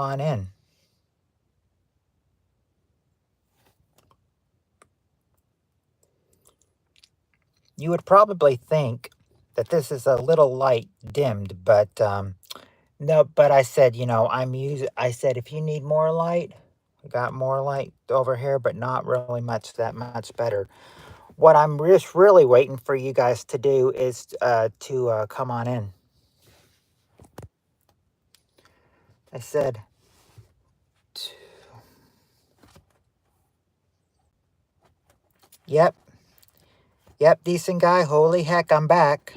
on in. You would probably think that this is a little light dimmed, but no, but I said, I said, if you need more light, I got more light over here, but not really that much better. What I'm just really waiting for you guys to do is to come on in. I said, yep, yep, decent guy. Holy heck, I'm back.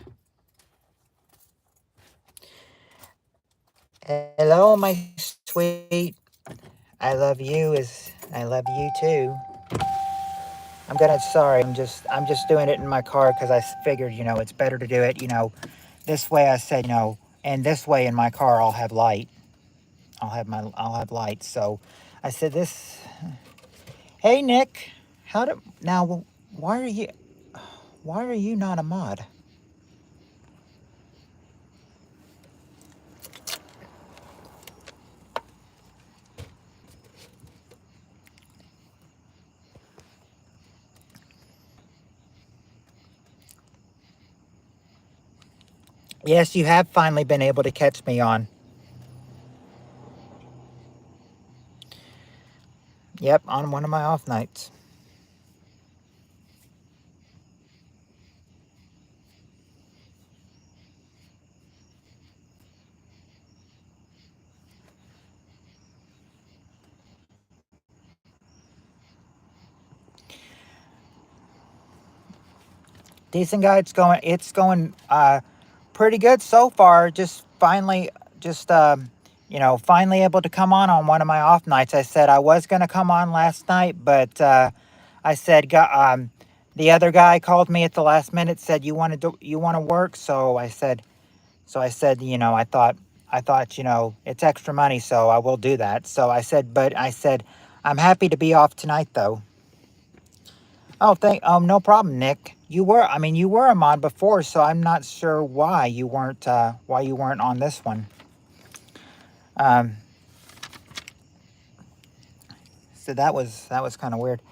Hello, my sweet. I love you too. Sorry, I'm just doing it in my car because I figured, it's better to do it, this way. I said, and this way in my car I'll have light. I'll have light. So I said this. Hey Nick, how do now? Why are you not a mod? Yes, you have finally been able to catch me on. Yep, on one of my off nights. Decent guy. It's going pretty good so far. Just finally able to come on one of my off nights. I said I was going to come on last night, but I said the other guy called me at the last minute, said you want to work. So I said, I thought, it's extra money, so I will do that. So I said I'm happy to be off tonight though. No problem, Nick. You were a mod before, so I'm not sure why you weren't on this one. Um, so that was kind of weird.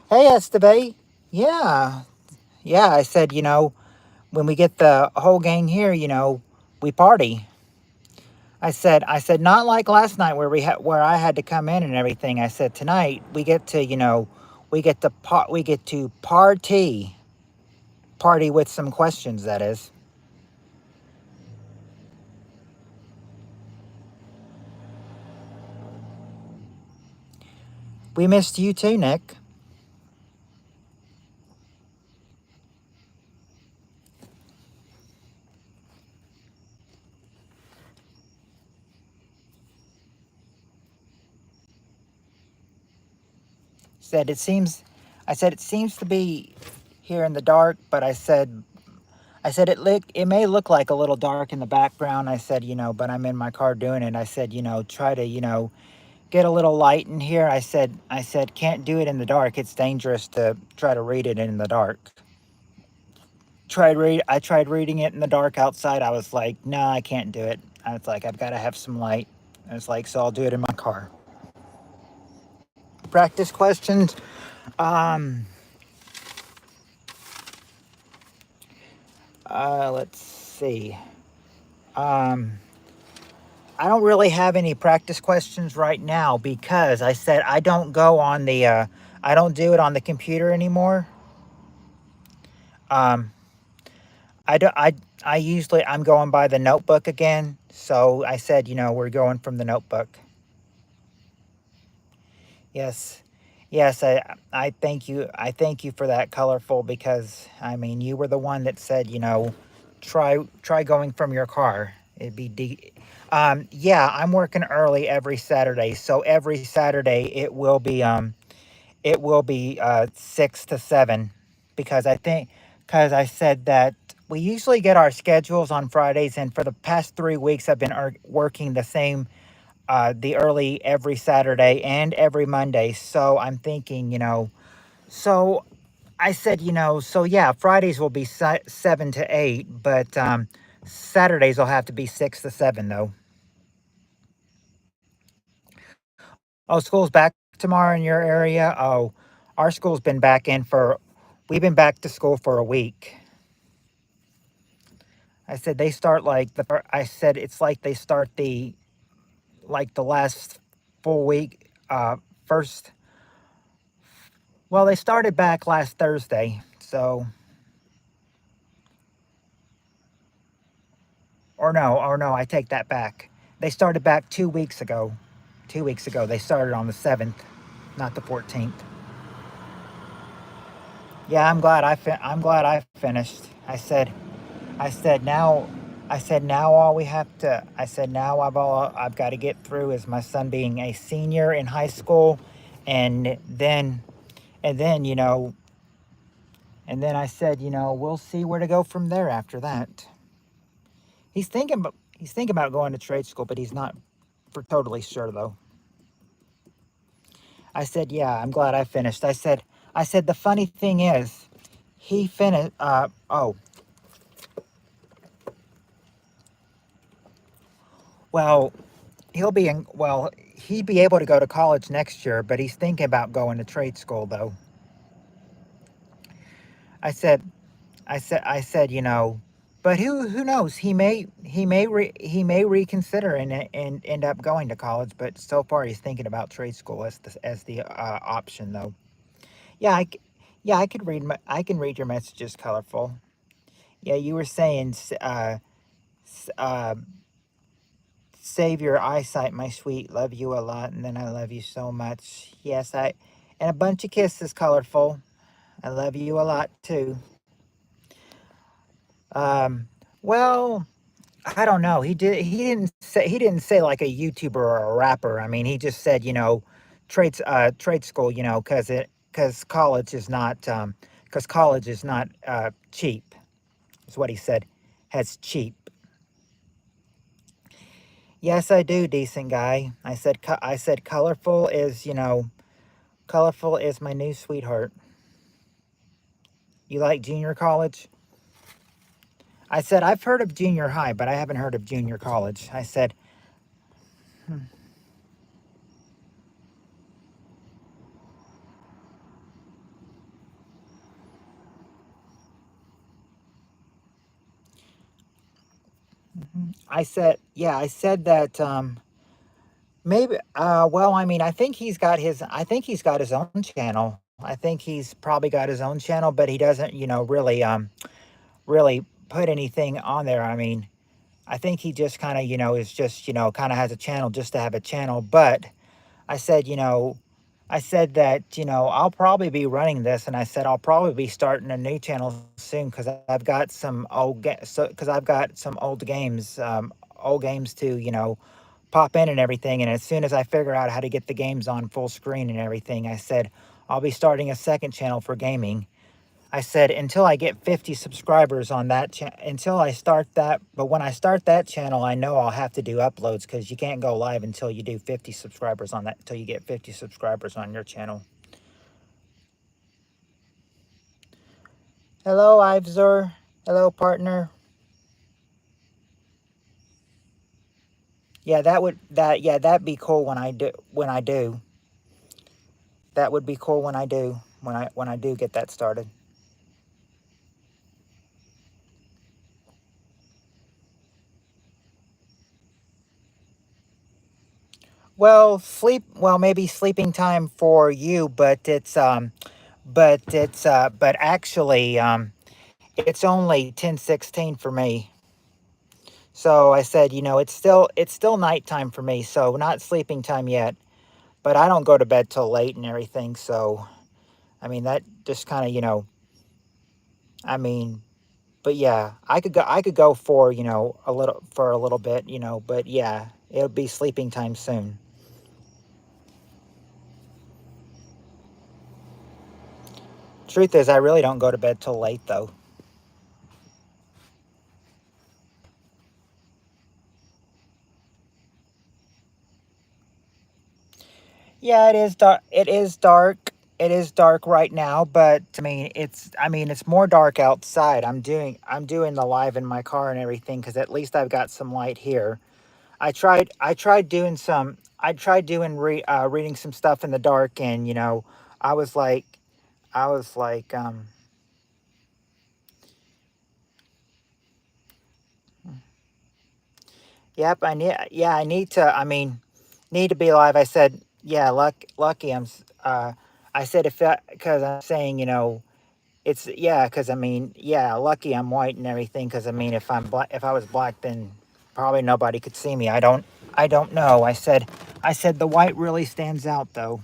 Hey, Esteve. Yeah, yeah. I said, when we get the whole gang here, we party. I said, not like last night where I had to come in and everything. I said tonight we get to party with some questions. That is. We missed you too, Nick. Said it seems. I said it seems to be here in the dark, but I said it may look like a little dark in the background. I said, but I'm in my car doing it. I said, try to, get a little light in here. I said, can't do it in the dark. It's dangerous to try to read it in the dark. I tried reading it in the dark outside. I was like, no, I can't do it. I was like, I've got to have some light. I was like, so I'll do it in my car. Practice questions. Um, let's see. Um, I don't really have any practice questions right now because I said I don't go on I don't do it on the computer anymore. Um, I do, I'm going by the notebook again. So I said, we're going from the notebook. Yes. Yes, I thank you. I thank you for that, Colorful, because you were the one that said, try going from your car. It'd be yeah, I'm working early every Saturday. So every Saturday it will be 6 to 7 because I said that we usually get our schedules on Fridays, and for the past 3 weeks I've been working the same the early every Saturday and every Monday. So I'm thinking, so I said, so yeah, Fridays will be 7 to 8, but Saturdays will have to be 6 to 7 though. Oh, school's back tomorrow in your area? Oh, our school's been back in for, we've been back to school for a week. I said they start like I said it's like they start like the last full week, first, well, they started back last Thursday. So, or no, I take that back. They started back 2 weeks ago. 2 weeks ago, they started on the 7th, not the 14th. Yeah, I'm glad I finished. I said now I said now all we have to I said now I've got to get through is my son being a senior in high school, and then and then you know and then I said, we'll see where to go from there after that. He's thinking about going to trade school, but he's not for totally sure though. I said, yeah, I'm glad I finished. I said the funny thing is he finished well, he'd be able to go to college next year, but he's thinking about going to trade school though. I said I said, but who knows? He may reconsider and end up going to college, but so far he's thinking about trade school as the option though. Yeah, yeah, I can read your messages colorful. Yeah, you were saying s- uh save your eyesight, my sweet. Love you a lot, and then I love you so much. Yes, I and a bunch of kisses colorful. I love you a lot too. Um well, I don't know. He didn't say like a YouTuber or a rapper. I mean, he just said, trade school, cuz college is not cheap. Is what he said. Has cheap. Yes, I do, decent guy. I said colorful is my new sweetheart. You like junior college? I said I've heard of junior high, but I haven't heard of junior college. I said, hmm. I said that maybe well, I mean, I think he's got his own channel. I think he's probably got his own channel, but he doesn't, really put anything on there. I mean, I think he just kind of, is just, kind of has a channel just to have a channel, but I said, I said that, I'll probably be running this, and I said I'll probably be starting a new channel soon because I've got some because I've got some old games to, pop in and everything. And as soon as I figure out how to get the games on full screen and everything, I said I'll be starting a second channel for gaming. I said until I get 50 subscribers on that until I start that, but when I start that channel, I know I'll have to do uploads because you can't go live until you do 50 subscribers on that, until you get 50 subscribers on your channel. Hello, Ivzor. Hello, partner. Yeah, that'd be cool when I do. That would be cool when I do when I do get that started. Well, maybe sleeping time for you, but actually it's only 10:16 for me. So I said, it's still nighttime for me, so not sleeping time yet, but I don't go to bed till late and everything, so I mean that just kind of, I mean, but yeah, I could go for, a little bit, but yeah, it'll be sleeping time soon. Truth is, I really don't go to bed till late though. Yeah, it is dark. It is dark. It is dark right now, but I mean, it's more dark outside. I'm doing the live in my car and everything because at least I've got some light here. I tried doing some. I tried doing reading some stuff in the dark, and I was like, I was like, yep, I need to. I mean, need to be alive. I said, yeah, lucky. I said if because I'm saying, it's yeah, because I mean, yeah, lucky I'm white and everything. Because I mean, if I'm black, if I was black, then probably nobody could see me. I don't know. I said the white really stands out though.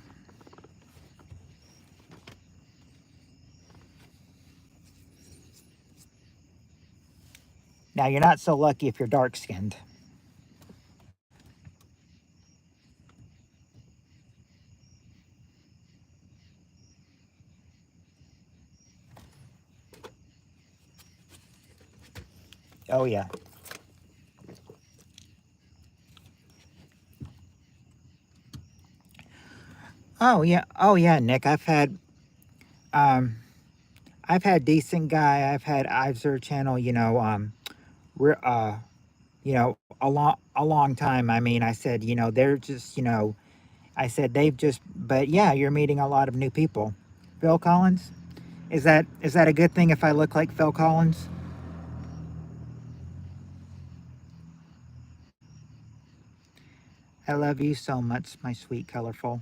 Now you're not so lucky if you're dark skinned. Oh yeah. Oh yeah. Oh yeah, Nick. Um I've had decent guy. I've had Ivser channel. Re- uh a long time. I mean, I said, they're just, I said they've just. But yeah, you're meeting a lot of new people. Phil Collins. Is that a good thing if I look like Phil Collins? I love you so much, my sweet colorful.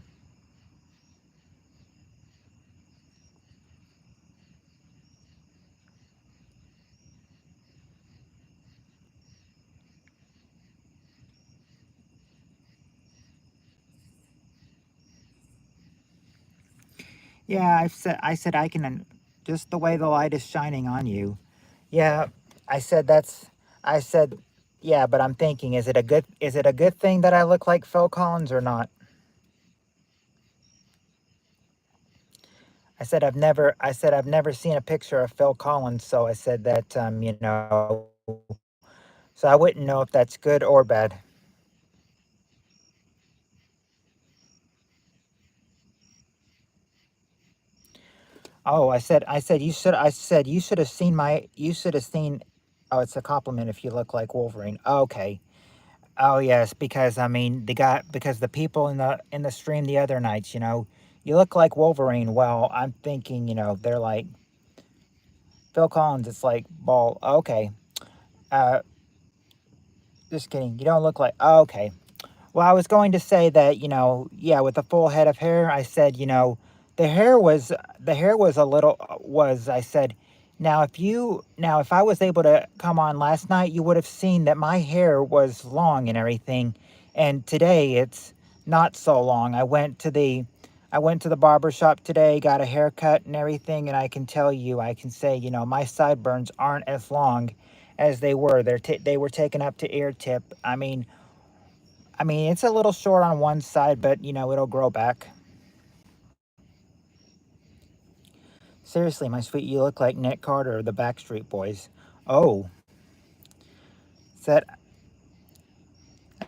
Yeah, I said I can just the way the light is shining on you. Yeah, I said that's I said yeah, but I'm thinking is it a good thing that I look like Phil Collins or not? I said I've never seen a picture of Phil Collins, so I said that so I wouldn't know if that's good or bad. Oh, I said you should have seen. Oh, it's a compliment if you look like Wolverine. Okay. Oh yes, because I mean because the people in the stream the other nights, you look like Wolverine. Well, I'm thinking, they're like Phil Collins. It's like ball. Okay. Uh, just kidding. You don't look like. Okay. Well, I was going to say that, yeah, with a full head of hair, I said, the hair was a little was I said, now if I was able to come on last night, you would have seen that my hair was long and everything. And today it's not so long. I went to the barber shop today, got a haircut and everything, and I can tell you, I can say, my sideburns aren't as long as they were. They were taken up to ear tip. I mean, it's a little short on one side, but it'll grow back. Seriously, my sweet, you look like Nick Carter of the Backstreet Boys. Oh, said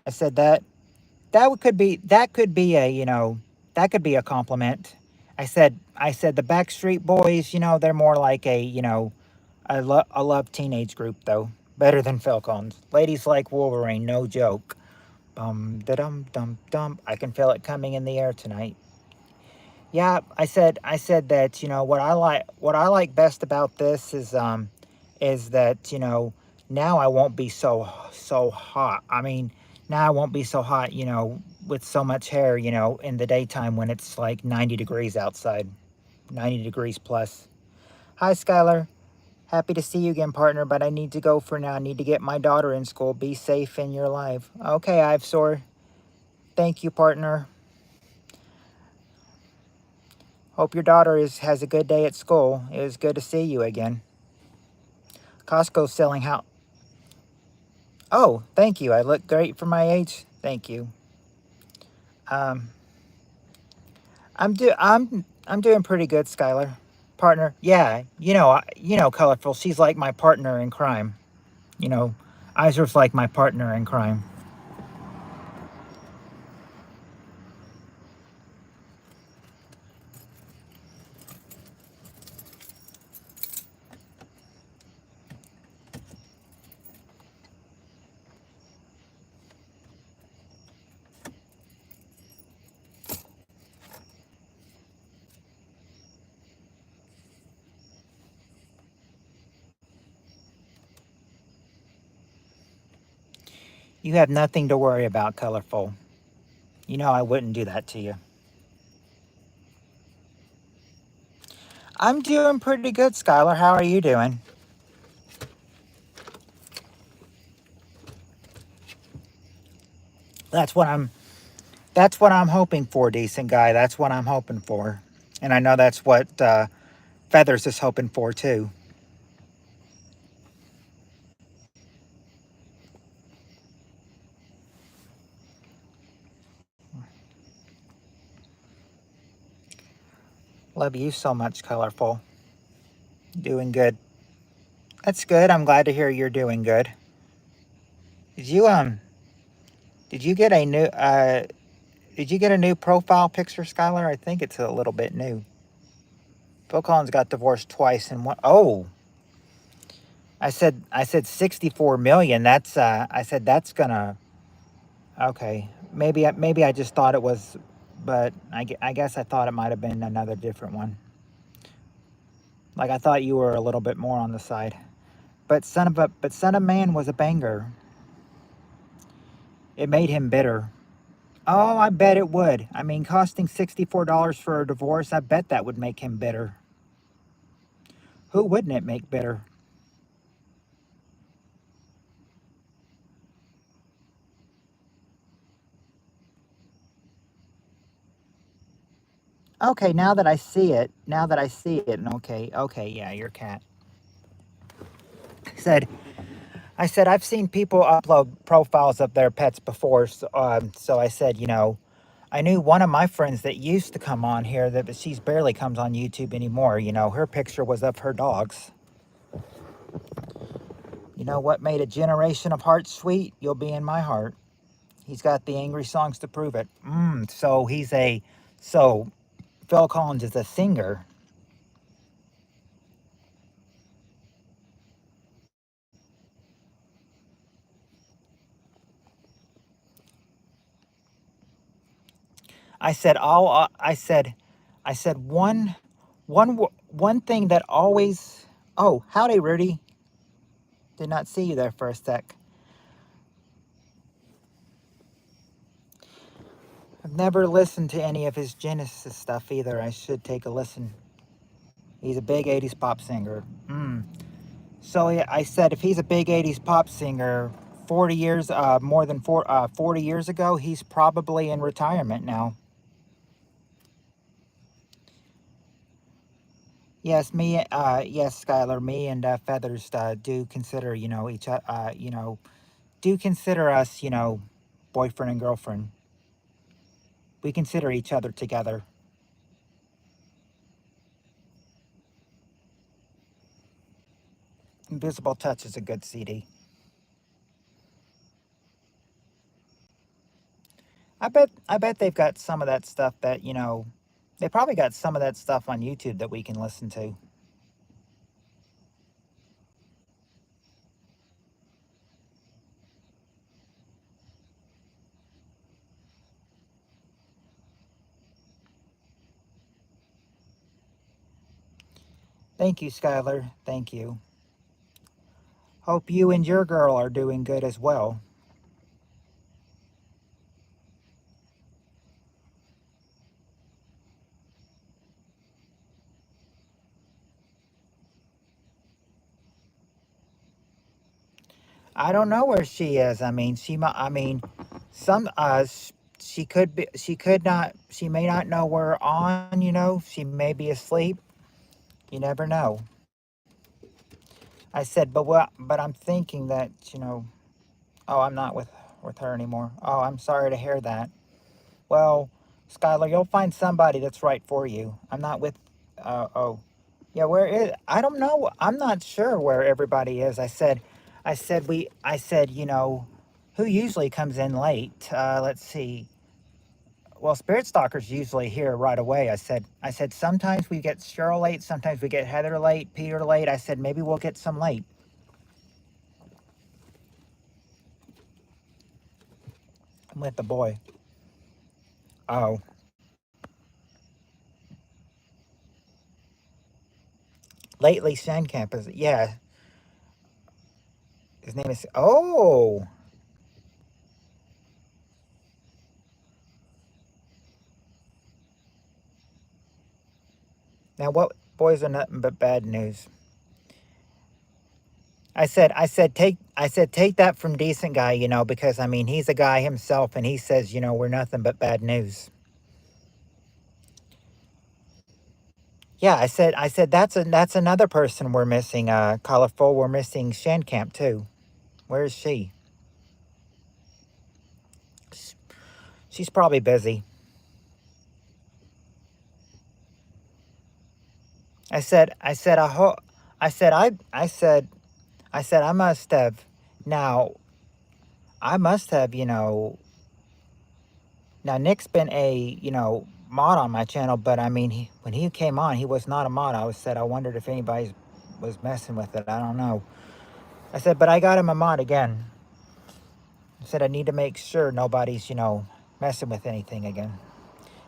I said that could be that could be a compliment. I said the Backstreet Boys, they're more like a love teenage group though. Better than Phil Collins. Ladies like Wolverine, no joke. Da dum dum dum. I can feel it coming in the air tonight. Yeah, I said that, what I like best about this is that, now I won't be so hot. I mean, now I won't be so hot, with so much hair, in the daytime when it's like 90 degrees outside. 90 degrees plus. Hi Skylar. Happy to see you again, partner, but I need to go for now. I need to get my daughter in school. Be safe in your life. Okay, Ivesor. Thank you, partner. Hope your daughter has a good day at school. It was good to see you again. Costco's selling how? Oh, thank you. I look great for my age. Thank you. Um, I'm doing pretty good, Skylar. Partner, yeah. Colorful. She's like my partner in crime. You know, Iser's like my partner in crime. You have nothing to worry about, Colorful. You know I wouldn't do that to you. I'm doing pretty good, Skylar. How are you doing? That's what I'm that's what I'm hoping for, decent guy. That's what I'm hoping for. And I know that's what Feathers is hoping for too. Love you so much, Colorful. Doing good. That's good. I'm glad to hear you're doing good. Did you did you get a new did you get a new profile picture, Skylar? I think it's a little bit new. Phil Collins got divorced twice and one oh, I said 64 million. That's I said that's gonna okay. Maybe I just thought it was, but I guess I thought it might have been another different one. Like I thought you were a little bit more on the side. But Son of Man was a banger. It made him bitter. Oh, I bet it would. I mean, costing $64 for a divorce, I bet that would make him bitter. Who wouldn't it make bitter? Okay, now that I see it, and okay, yeah, your cat. Said, I said, I've seen people upload profiles of their pets before, so I said, I knew one of my friends that used to come on here that but she's barely comes on YouTube anymore. Her picture was of her dogs. You know what made a generation of hearts sweet? You'll be in my heart. He's got the angry songs to prove it. So Phil Collins is a singer. I said all. I said one thing that always. Oh, howdy, Rudy. Did not see you there for a sec. I've never listened to any of his Genesis stuff either. I should take a listen. He's a big '80s pop singer. So yeah, I said if he's a big '80s pop singer, 40 years, more than 40 years ago, he's probably in retirement now. Yes, Skylar, me and Feathers do consider, do consider us, boyfriend and girlfriend. We consider each other together. Invisible Touch is a good CD. I bet they've got some of that stuff that, they probably got some of that stuff on YouTube that we can listen to. Thank you, Skylar. Thank you. Hope you and your girl are doing good as well. I don't know where she is. I mean, I mean, some she could be. She could not. She may not know we're on. She may be asleep. You never know. I said, but I'm thinking that Oh, I'm not with her anymore. Oh, I'm sorry to hear that. Well, Skylar, you'll find somebody that's right for you. I'm not with. Oh, yeah. Where is? I don't know. I'm not sure where everybody is. I said, who usually comes in late? Let's see. Well, Spirit Stalker's usually here right away. I said sometimes we get Cheryl late, sometimes we get Heather late, Peter late. I said maybe we'll get some late. I'm with the boy. Oh, lately Sandcamp is yeah. His name is. Oh, Now, what boys are nothing but bad news. I said, take that from decent guy, because I mean, he's a guy himself, and he says, we're nothing but bad news. Yeah, I said that's another person we're missing. Colorful. We're missing Shandcamp too. Where is she? She's probably busy. I said, I hope. I said, I said, I must have. Now, I must have, Now, Nick's been a, mod on my channel, but I mean, when he came on, he was not a mod. I wondered if anybody was messing with it. I don't know. I said, but I got him a mod again. I said, I need to make sure nobody's, messing with anything again.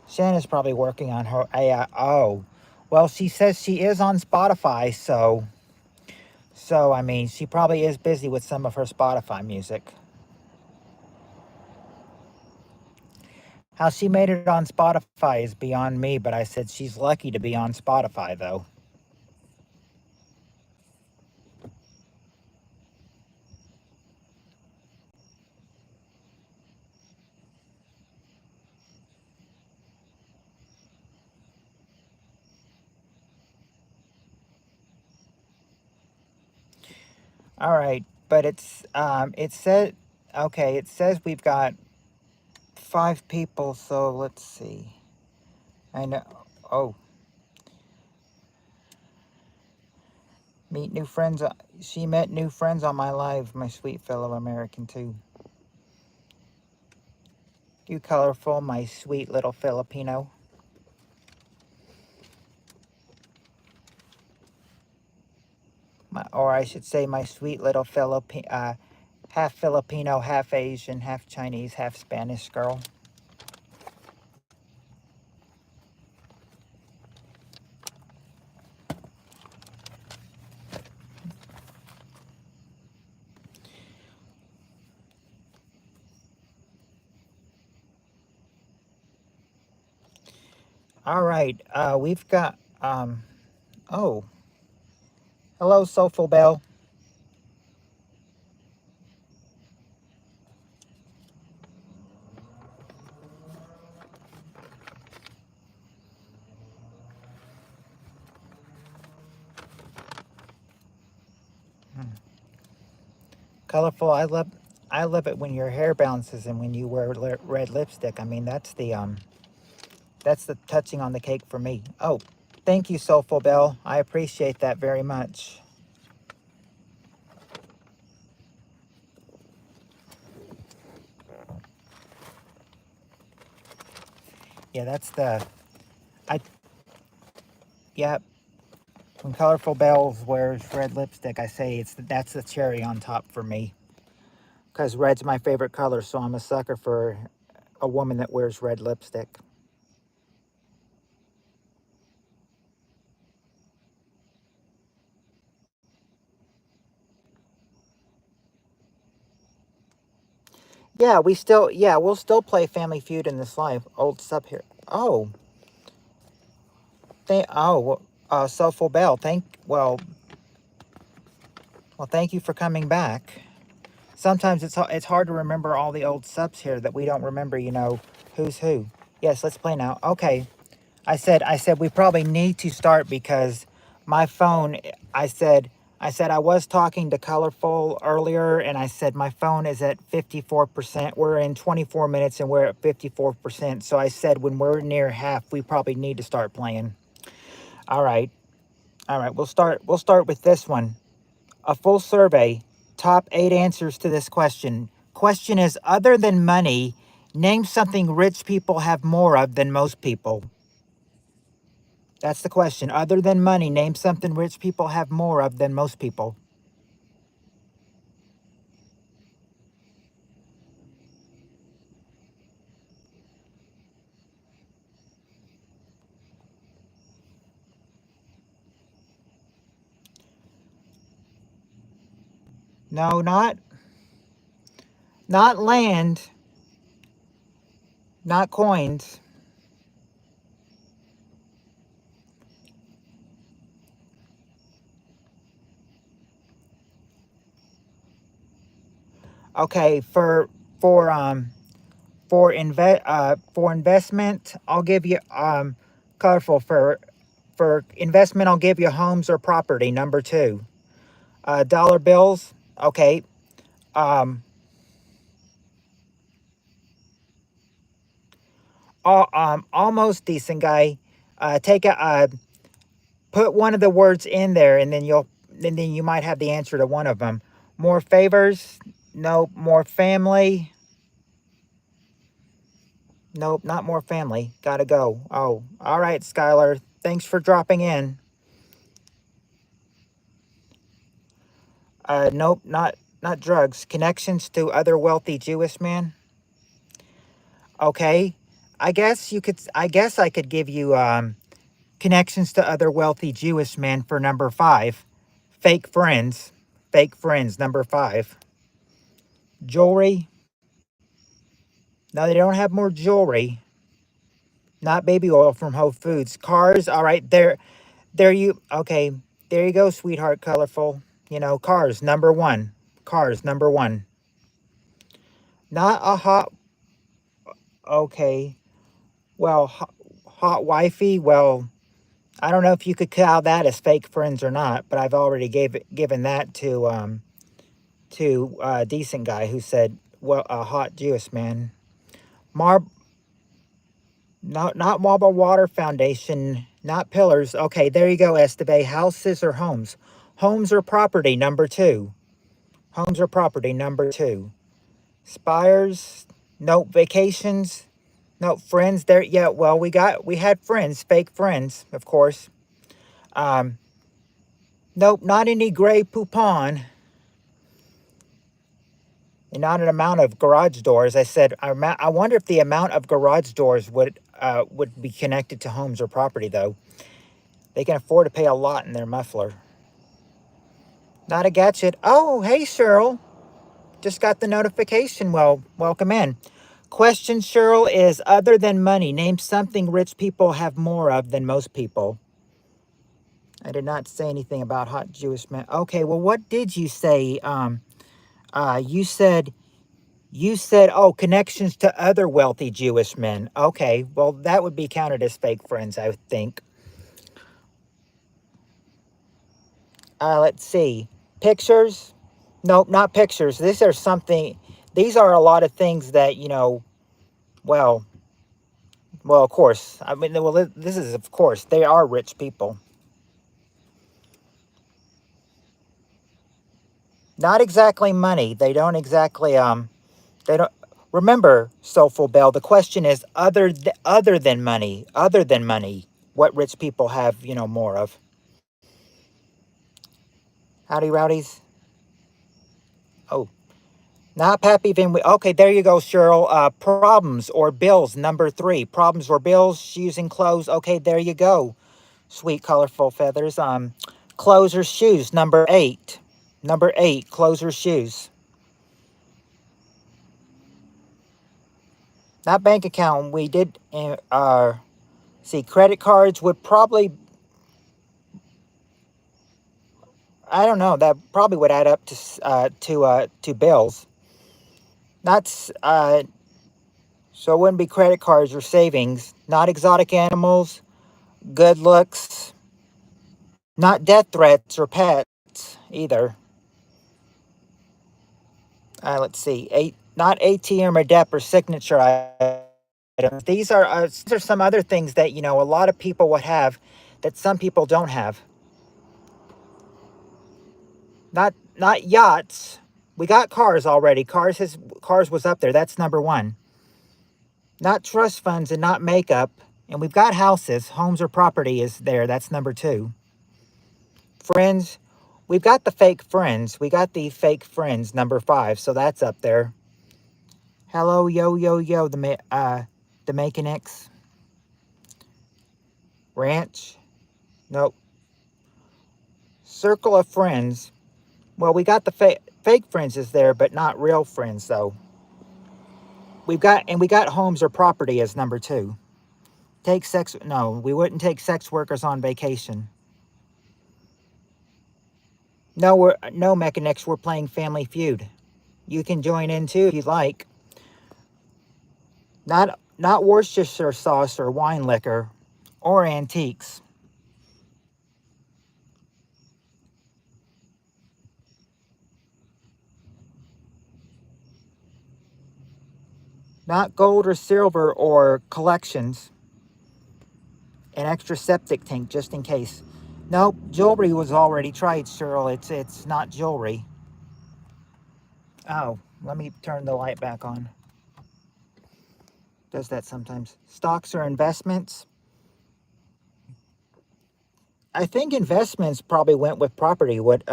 Shanna's probably working on her AI. Oh, well, she says she is on Spotify, so I mean, she probably is busy with some of her Spotify music. How she made it on Spotify is beyond me, but I said she's lucky to be on Spotify, though. All right, but it said, okay, it says we've got 5 people, so let's see. I know. Oh, meet new friends. She met new friends on my live, my sweet fellow American, too. You colorful, my sweet little Filipino. Or I should say, my sweet little half Filipino, half Asian, half Chinese, half Spanish girl. All right, we've got, oh, hello, Soulful Bell. Colorful, I love it when your hair bounces and when you wear red lipstick. I mean, that's the touching on the cake for me. Oh, thank you, Soulful Bell. I appreciate that very much. Yeah, I, yeah, when Colorful Bells wears red lipstick, I say that's the cherry on top for me. Because red's my favorite color, so I'm a sucker for a woman that wears red lipstick. Yeah, we'll still play Family Feud in this live. Old sub here. Oh, Soulful Bell. Thank you for coming back. Sometimes it's hard to remember all the old subs here that we don't remember, who's who. Yes, let's play now. Okay. I said we probably need to start because my phone, I said I was talking to Colorful earlier and I said my phone is at 54%. We're in 24 minutes and we're at 54%. So I said when we're near half, we probably need to start playing. All right. All right, we'll start with this one. A full survey, top 8 answers to this question. Question is, other than money, name something rich people have more of than most people. That's the question. Other than money, name something rich people have more of than most people. No, not land, not coins. Okay, for for investment, I'll give you colorful for investment. I'll give you homes or property. Number two, dollar bills. Okay. Um, almost decent guy. Take a put one of the words in there, and then you might have the answer to one of them. More favors. Nope. More family. Nope. Not more family. Gotta go. Oh, all right, Skylar. Thanks for dropping in. Nope. Not drugs. Connections to other wealthy Jewish men. Okay. I guess I could give you connections to other wealthy Jewish men for number five. Fake friends. Fake friends. Number five. Jewelry. No, they don't have more jewelry. Not baby oil from Whole Foods. Cars. All right. There you. Okay. There you go, sweetheart. Colorful. You know, cars. Number one. Cars. Number one. Not a hot. Okay. Well, hot wifey. Well, I don't know if you could call that as fake friends or not, but I've already given that to a decent guy who said, well, a hot Jewish man. Mar not marble water foundation, not pillars. Okay, there you go, Esteve. Houses or homes? Homes or property, number two. Homes or property, number two. Spires, nope. Vacations, nope. Friends, there, yeah, well, we had friends, fake friends, of course. Um, nope, not any gray poupon. And not an amount of garage doors. I said, I wonder if the amount of garage doors would be connected to homes or property, though. They can afford to pay a lot in their muffler. Not a gadget. Oh, hey, Cheryl. Just got the notification. Well, welcome in. Question, Cheryl, is other than money, name something rich people have more of than most people. I did not say anything about hot Jewish men. Okay, well, what did you say? You said oh, connections to other wealthy Jewish men. Okay, well, that would be counted as fake friends, I think. Let's see. Pictures? Nope, not pictures. These are a lot of things that, well, of course. I mean, well, this is, of course, they are rich people. Not exactly money. They don't exactly, they don't, remember, Soulful Bell, the question is other than money, what rich people have, more of. Howdy, rowdies. Oh, not Pappy Van. Okay, there you go, Cheryl. Problems or bills, number three. Problems or bills, shoes and clothes. Okay, there you go. Sweet, colorful feathers. Clothes or shoes, number eight. Number eight, clothes or shoes. Not bank account. We did. See, credit cards would probably. I don't know. That probably would add up to bills. Not so it wouldn't be credit cards or savings. Not exotic animals, good looks, not death threats or pets either. Let's see, not ATM or DEP or signature items. These are some other things that a lot of people would have that some people don't have. Not yachts. We got cars already. Cars was up there. That's number one. Not trust funds and not makeup. And we've got houses, homes or property is there. That's number two. Friends, we've got the fake friends. We got the fake friends, number five. So that's up there. Hello, yo, yo, yo, the mechanics. Ranch. Nope. Circle of friends. Well, we got the fake friends is there, but not real friends, though. We got homes or property as number two. No, we wouldn't take sex workers on vacation. No, no, Mechanics, we're playing Family Feud. You can join in too if you'd like. Not Worcestershire sauce or wine liquor or antiques. Not gold or silver or collections. An extra septic tank just in case. Nope, jewelry was already tried, Cheryl. It's not jewelry. Oh, let me turn the light back on. Does that sometimes. Stocks or investments? I think investments probably went with property, wouldn't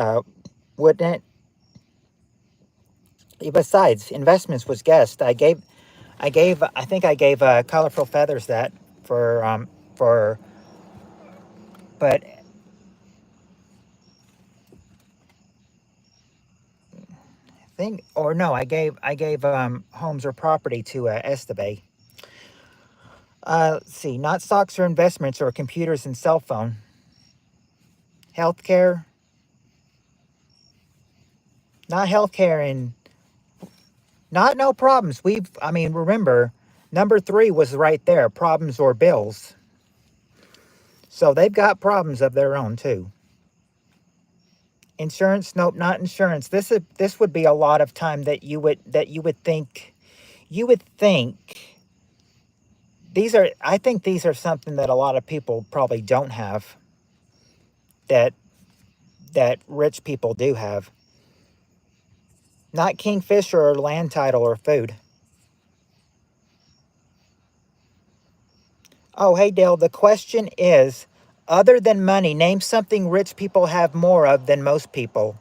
it? Besides, investments was guessed. I think I gave colorful feathers that for, but think or no, I gave homes or property to Estebe. Let's see, not stocks or investments or computers and cell phone. Healthcare, not healthcare and not no problems. I mean, remember, number 3 was right there, problems or bills. So they've got problems of their own too. Insurance, nope, not insurance. This would be a lot of time that you would think I think these are something that a lot of people probably don't have that rich people do have. Not kingfisher or land title or food. Oh, hey Dale, the question is, other than money, name something rich people have more of than most people.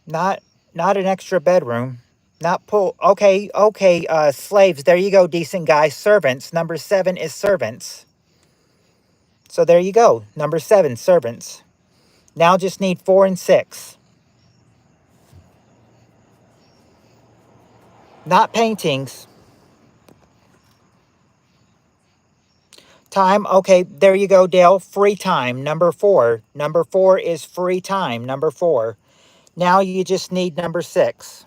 Not not an extra bedroom. Not pull. Okay, okay. Slaves. There you go. Decent guys. Servants. Number 7 is servants. So there you go. Number 7, servants. Now just need 4 and 6. Not paintings. Time. Okay, there you go, Dale. Free time. Number 4. Number 4 is free time. Number 4. Now you just need number 6.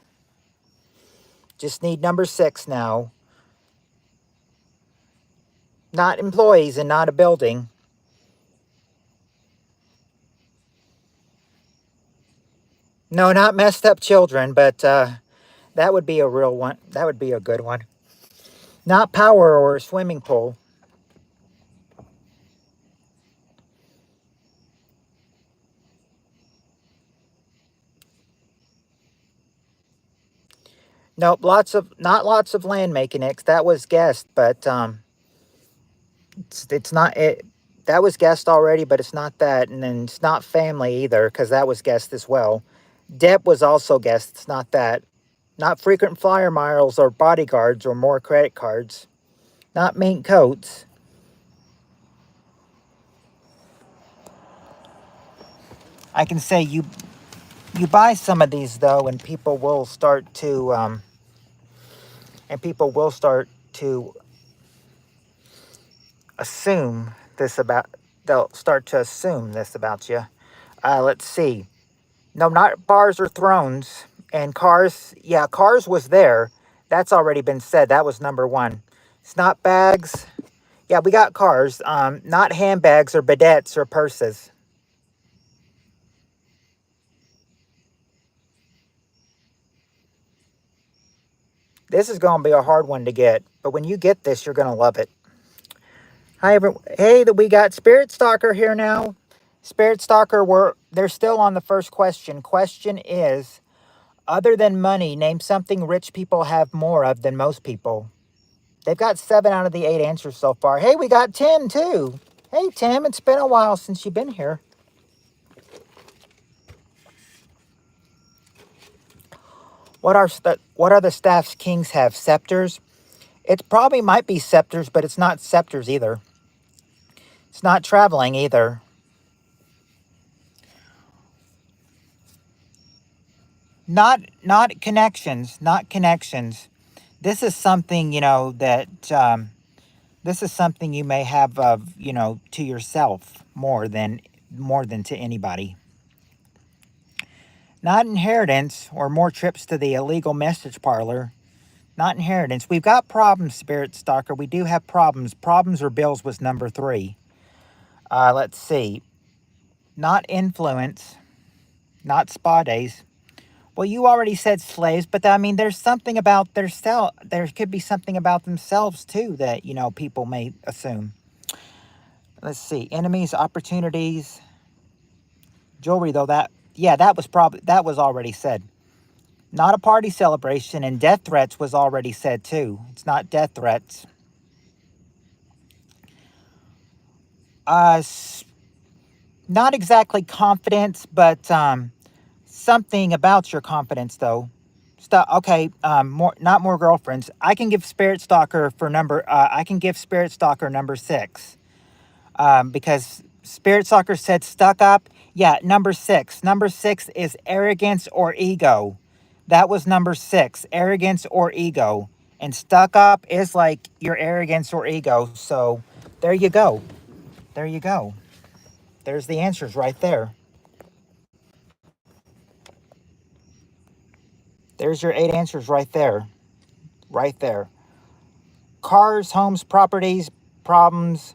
Just need number 6 now. Not employees and not a building. No, not messed up children, but that would be a real one. That would be a good one. Not power or a swimming pool. Nope, not lots of land mechanics. That was guessed, but it's not it. That was guessed already, but it's not that, and then it's not family either because that was guessed as well. Debt was also guessed. It's not that. Not frequent flyer miles or bodyguards or more credit cards. Not mink coats. I can say you buy some of these though, and people will start to assume this about. They'll start to assume this about you. Let's see. No, not bars or thrones. And cars. Yeah, cars was there. That's already been said. That was number 1. It's not bags. Yeah, we got cars. Not handbags or bidets or purses. This is going to be a hard one to get, but when you get this, you're going to love it. Hi, everyone. Hey, we got Spirit Stalker here now. Spirit Stalker, they're still on the first question. Question is, other than money, name something rich people have more of than most people. They've got 7 out of the 8 answers so far. Hey, we got Tim too. Hey, Tim, it's been a while since you've been here. What are the staff's kings have? Scepters? It probably might be scepters, but it's not scepters either. It's not traveling either. Not connections. Not connections. This is something, that this is something you may have of, to yourself more than to anybody. Not inheritance or more trips to the illegal message parlor. Not inheritance. We've got problems, Spirit Stalker. We do have problems. Problems or bills was number 3. Let's see. Not influence. Not spa days. Well, you already said slaves, but I mean, there's something about their self. There could be something about themselves too that people may assume. Let's see. Enemies, opportunities, jewelry. Though that was already said. Not a party celebration, and death threats was already said too. It's not death threats. Uh, Not exactly confidence, but something about your confidence though. Okay, not more girlfriends. I can give Spirit Stalker for number. I can give Spirit Stalker number 6. Because Spirit Stalker said stuck up. Yeah, number 6. Number 6 is arrogance or ego. That was number 6, arrogance or ego. And stuck up is like your arrogance or ego. So there you go. There you go. There's the answers right there. There's your 8 answers right there. Right there. Cars, homes, properties, problems,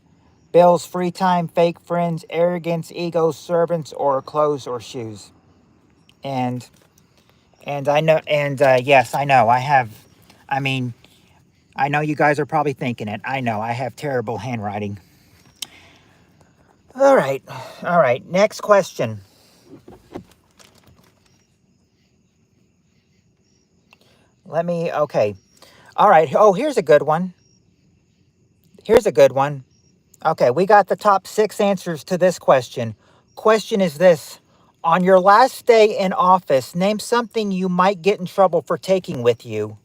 bills, free time, fake friends, arrogance, ego, servants, or clothes or shoes. And I know, and yes, I know. I mean, I know you guys are probably thinking it. I know I have terrible handwriting. All right. All right. Next question. Okay. All right. Oh, here's a good one. Here's a good one. Okay, we got the top 6 answers to this question. Question is this. On your last day in office, name something you might get in trouble for taking with you.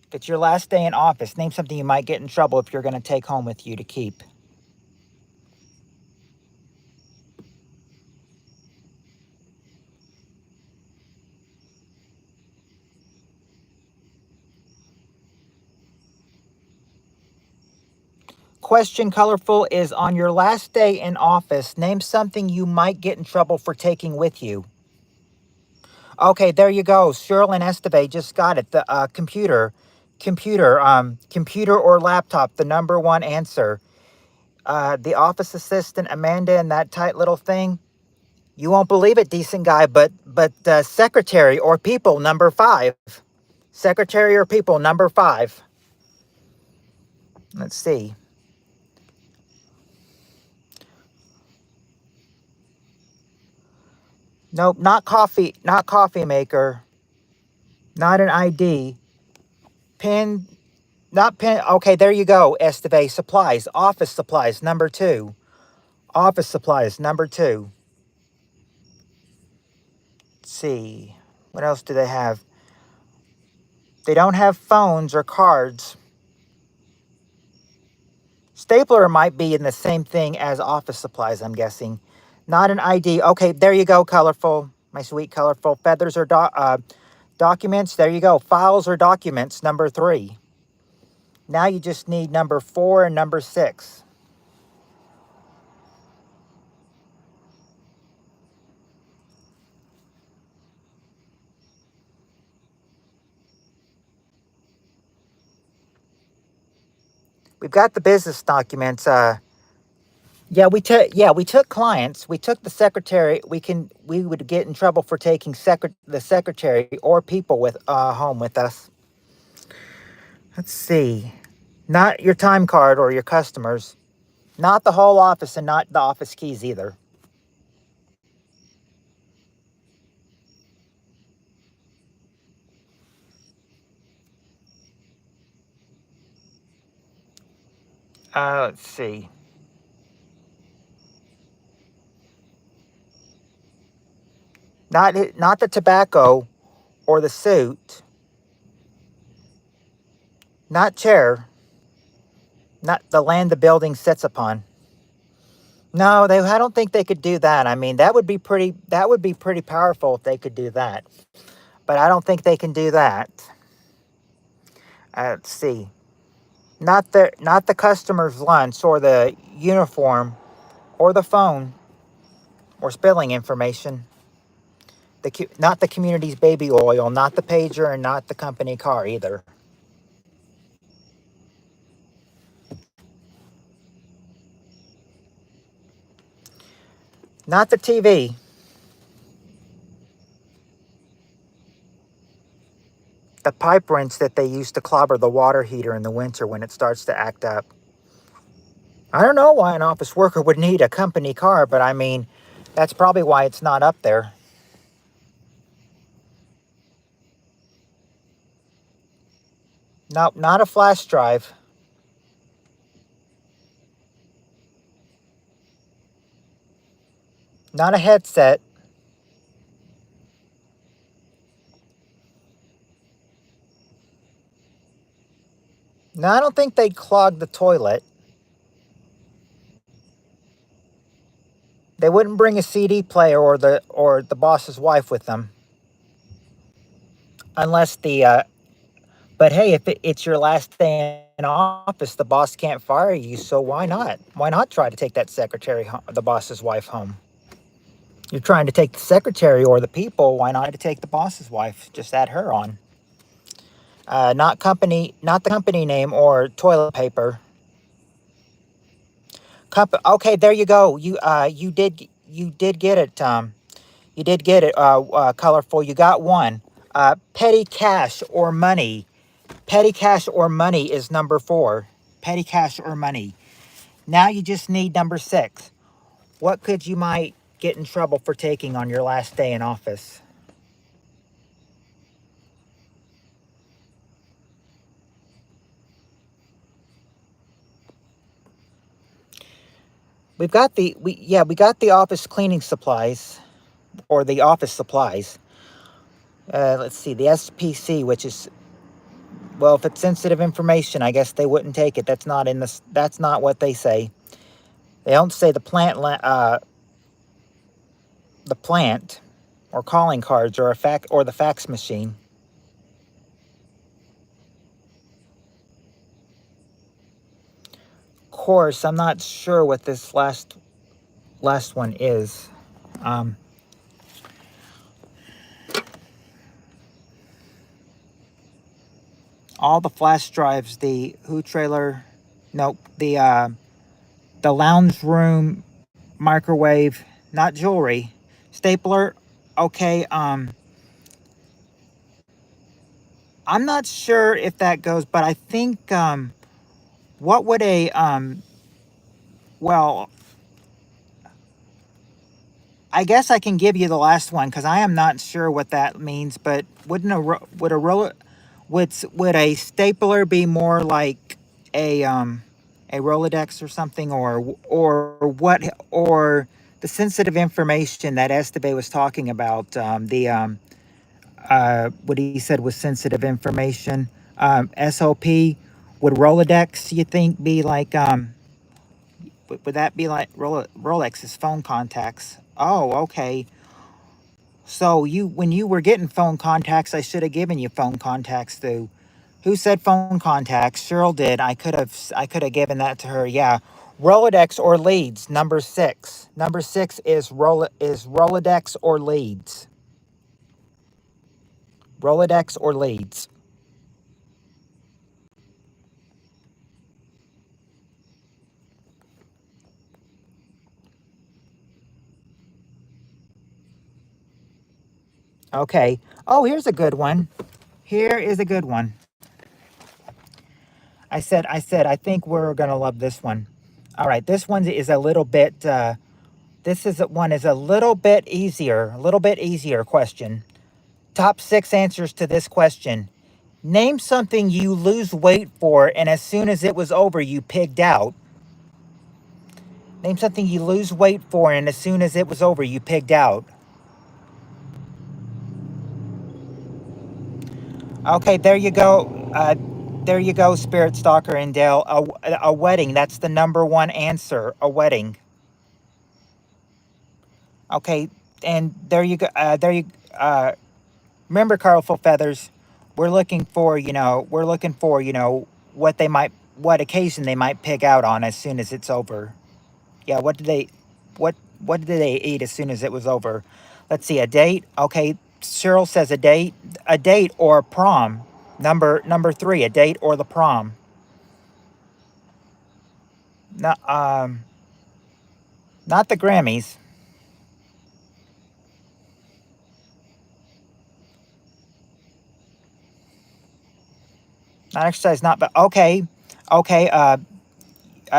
If it's your last day in office, name something you might get in trouble if you're going to take home with you to keep. Question colorful is on your last day in office, name something you might get in trouble for taking with you. Okay, there you go. Sherilyn Esteve just got it. The computer or laptop, the number 1 answer. The office assistant, Amanda, and that tight little thing. You won't believe it, decent guy, but secretary or people, number 5. Secretary or people, number 5. Let's see. Nope, not coffee maker. Not an ID. Pen, not pen. Okay, there you go, Esteve. Supplies, office supplies, number 2. Office supplies, number 2. Let's see. What else do they have? They don't have phones or cards. Stapler might be in the same thing as office supplies, I'm guessing. Not an ID. Okay, there you go, colorful. My sweet colorful feathers or documents. There you go. Files or documents, number 3. Now you just need number 4 and number 6. We've got the business documents. We took clients. We took the secretary. We would get in trouble for taking the secretary or people with home with us. Let's see. Not your time card or your customers. Not the whole office and not the office keys either. Let's see. Not the tobacco or the suit. Not chair. Not the land the building sits upon. No, I don't think they could do that. I mean, that would be pretty powerful if they could do that. But I don't think they can do that. Let's see. Not the customer's lunch or the uniform or the phone or spelling information. Not the community's baby oil, not the pager, and not the company car either. Not the TV. The pipe wrench that they use to clobber the water heater in the winter when it starts to act up. I don't know why an office worker would need a company car, but I mean, that's probably why it's not up there. Nope, not a flash drive. Not a headset. No, I don't think they'd clog the toilet. They wouldn't bring a CD player or the boss's wife with them, unless the. But hey, if it's your last day in office, the boss can't fire you, so why not? Why not try to take that secretary, the boss's wife, home? You're trying to take the secretary or the people. Why not to take the boss's wife? Just add her on. Not the company name or toilet paper. Okay, there you go. You did get it. You did get it. Colorful. You got one. Petty cash or money. Petty cash or money is number 4. Petty cash or money. Now you just need number 6. What could you might get in trouble for taking on your last day in office? We got the office cleaning supplies, or the office supplies. Let's see, the SPC, which is, well, if it's sensitive information, I guess they wouldn't take it. That's not in this. That's not what they say. They don't say the plant, or calling cards, or the fax machine. Of course, I'm not sure what this last one is. All the flash drives, the Who trailer, nope, the lounge room microwave, not jewelry, stapler. Okay, I'm not sure if that goes, but I think what would a well, I guess I can give you the last one because I am not sure what that means. But would a stapler be more like a Rolodex or something, or the sensitive information that Estebe was talking about, what he said was sensitive information, SOP. Would Rolodex, you think, be like would that be like Rolex's phone contacts? Oh, okay. So when you were getting phone contacts, I should have given you phone contacts too. Who said phone contacts? Cheryl did. I could have given that to her. Yeah. Rolodex or leads, number 6. Number 6 is Rolodex or leads. Rolodex or leads. Okay. Oh, here's a good one. Here is a good one. I think we're gonna love this one. All right, this one is a little bit. One is a little bit easier. A little bit easier question. Top 6 answers to this question. Name something you lose weight for, and as soon as it was over, you pigged out. Name something you lose weight for, and as soon as it was over, you pigged out. Okay, there you go. There you go, Spirit Stalker and Dale. A wedding. That's the number 1 answer. A wedding. Okay, and there you go. Remember, colorful feathers. We're looking for what occasion they might pig out on as soon as it's over. Yeah, what did they eat as soon as it was over? Let's see, a date. Okay, Cheryl says a date or prom. Number three, a date or the prom. Not not the Grammys. Not exercise. Not but okay, okay.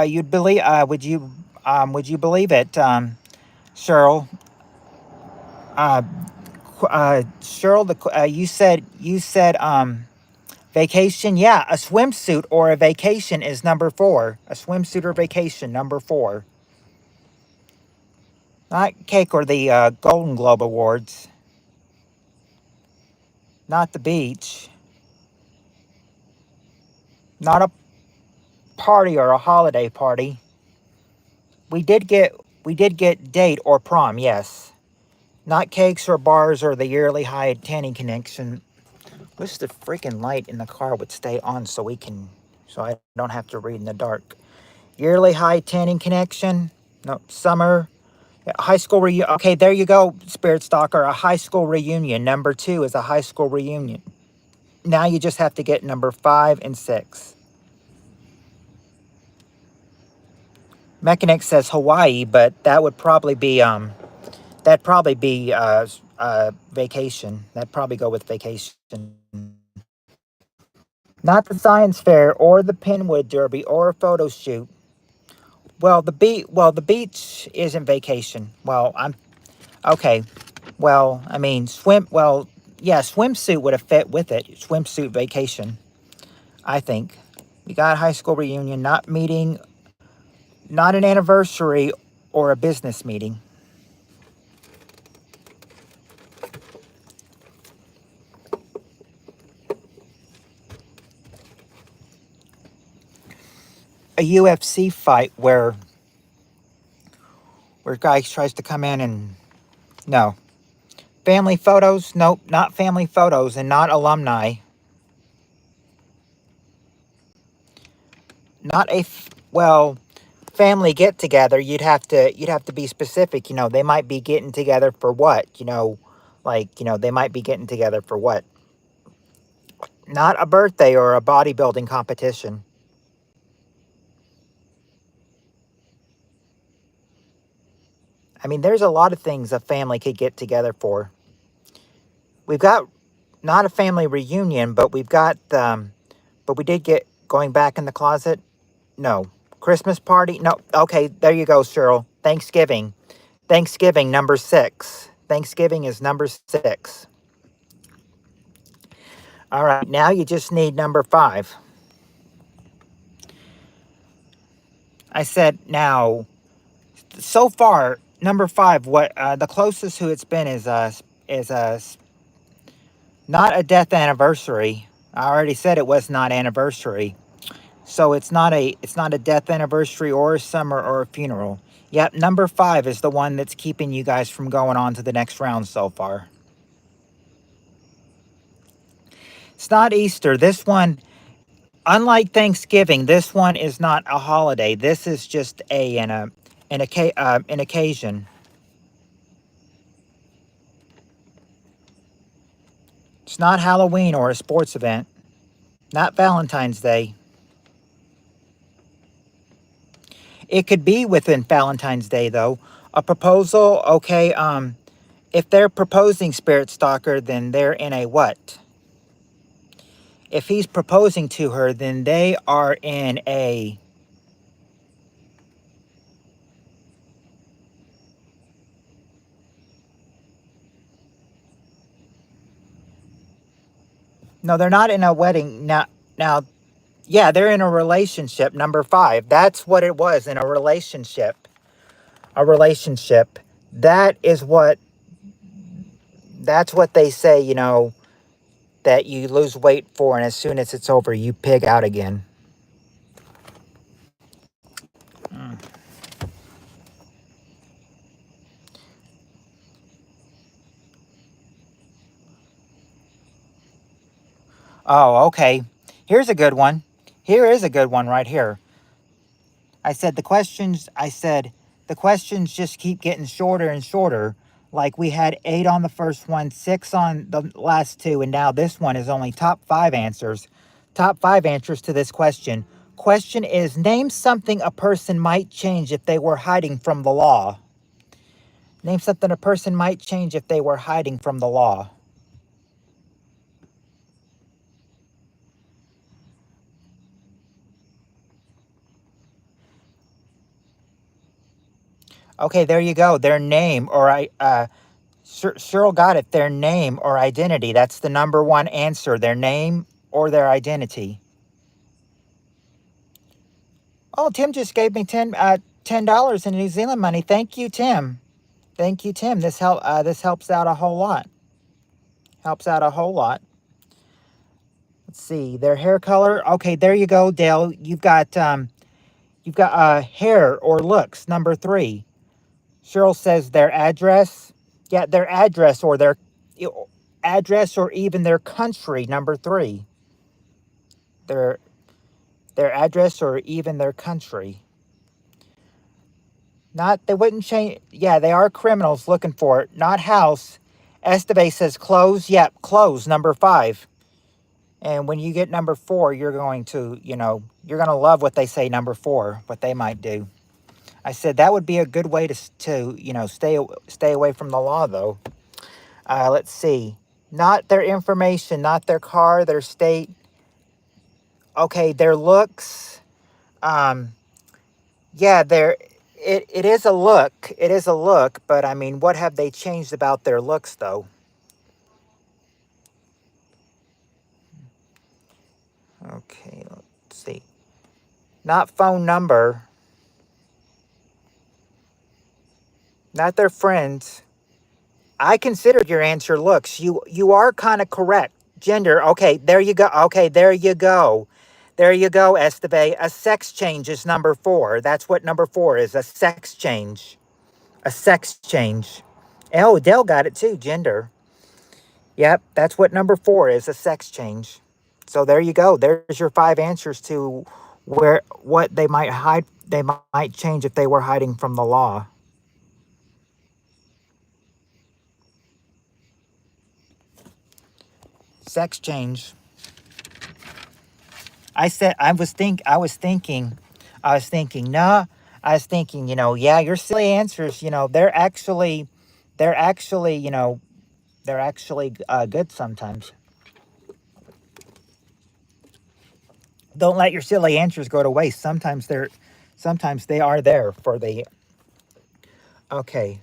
You'd believe? Would you believe it, Cheryl? Uh, Cheryl, you said vacation. Yeah, a swimsuit or a vacation is number four. A swimsuit or vacation, number four. Not cake or the Golden Globe Awards. Not the beach. Not a party or a holiday party. We did get date or prom. Yes. Not cakes or bars or the yearly high tanning connection. Wish the freaking light in the car would stay on so I don't have to read in the dark. Yearly high tanning connection. No, summer. High school reunion. Okay, there you go, Spirit Stalker. A high school reunion. Number two is a high school reunion. Now you just have to get number 5 and 6. Mechanic says Hawaii, but that'd probably be vacation. That'd probably go with vacation. Not the science fair or the Pinwood Derby or a photo shoot. The beach isn't vacation. I'm okay. I mean, yeah, swimsuit would have fit with it. Swimsuit vacation, I think. We got high school reunion, not meeting, not an anniversary or a business meeting. A UFC fight where guy tries to come in and no. Family photos? Nope, not family photos and not alumni. Not family get together. You'd have to be specific. They might be getting together for what? They might be getting together for what? Not a birthday or a bodybuilding competition. I mean, there's a lot of things a family could get together for. We've got not a family reunion, but but we did get going back in the closet. No. Christmas party? No. Okay, there you go, Cheryl. Thanksgiving. Thanksgiving, number 6. Thanksgiving is number 6. All right, now you just need number 5. I said now, so far, number 5, what the closest who it's been is not a death anniversary. I already said it was not anniversary. So it's not a death anniversary or a summer or a funeral. Yep, number 5 is the one that's keeping you guys from going on to the next round so far. It's not Easter. This one, unlike Thanksgiving, this one is not a holiday. This is just an occasion. It's not Halloween or a sports event. Not Valentine's Day. It could be within Valentine's Day, though. A proposal, okay, if they're proposing, Spirit Stalker, then they're in a what? If he's proposing to her, then they are in a... No, they're not in a wedding. Now, yeah, they're in a relationship, number 5. That's what it was, in a relationship. A relationship. That's what they say, that you lose weight for, and as soon as it's over, you pig out again. Mm. Oh, okay. Here's a good one. Here is a good one right here. I said the questions just keep getting shorter and shorter. Like we had 8 on the first one, 6 on the last two, and now this one is only top 5 answers. Top 5 answers to this question. Question is, name something a person might change if they were hiding from the law. Name something a person might change if they were hiding from the law. Okay, there you go. Their name or Cheryl got it. Their name or identity. That's the number one answer. Their name or their identity. Oh, Tim just gave me $10 in New Zealand money. Thank you, Tim. Thank you, Tim. This helps out a whole lot. Helps out a whole lot. Let's see. Their hair color. Okay, there you go, Dale. You've got hair or looks. Number 3. Cheryl says their address. Yeah, their address or their address or even their country. Number 3. Their address or even their country. Not, they wouldn't change. Yeah, they are criminals looking for it. Not house. Esteve says clothes. Yep, clothes. Number 5. And when you get number 4, you're going to, you're going to love what they say number 4, what they might do. I said that would be a good way to stay away from the law, though. Let's see. Not their information, not their car, their state. Okay, their looks. Yeah, it is a look. It is a look, but I mean, what have they changed about their looks, though? Okay, let's see. Not phone number. Not their friends. I considered your answer looks. You are kind of correct. Gender. Okay, there you go. Okay, there you go. There you go, Esteve. A sex change is number 4. That's what number 4 is, a sex change. A sex change. Oh, Dell got it too, gender. Yep, that's what number 4 is, a sex change. So there you go. There's your 5 answers to what they might hide. They might change if they were hiding from the law. Sex change. I was thinking, nah, yeah, your silly answers, they're actually, good sometimes. Don't let your silly answers go to waste. Sometimes they are there for the, okay.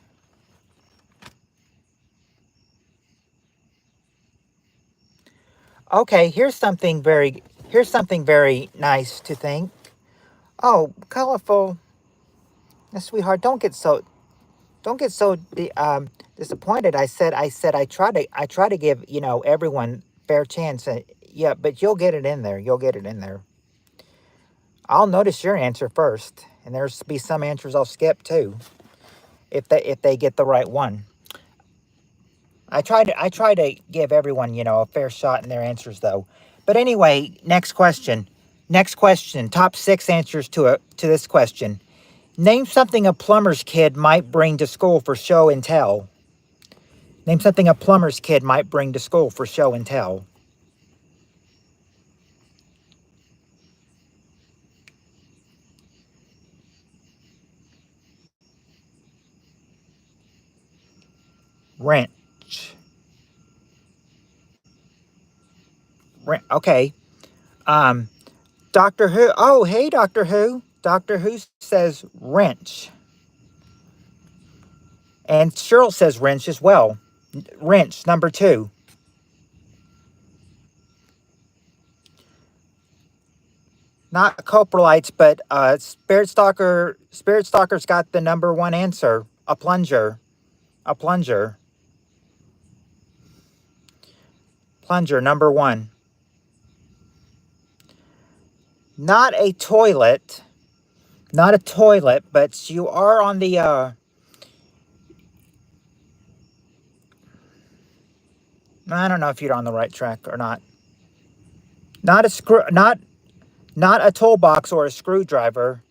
Okay, here's something very nice to think. Oh, colorful. Sweetheart, don't get so disappointed. I said I try to give, everyone fair chance. Yeah, but you'll get it in there. You'll get it in there. I'll notice your answer first, and there's be some answers I'll skip too, if they get the right one. I try to give everyone, a fair shot in their answers though. But anyway, next question. Next question. Top 6 answers to this question. Name something a plumber's kid might bring to school for show and tell. Name something a plumber's kid might bring to school for show and tell. Wrench. Okay. Doctor Who. Oh, hey, Doctor Who. Doctor Who says wrench. And Cheryl says wrench as well. Wrench, number 2. Not coprolites, but Spirit Stalker's got the number 1 answer. A plunger. A plunger. Plunger, number 1. Not a toilet. Not a toilet, but you are on the I don't know if you're on the right track or not. Not a toolbox or a screwdriver.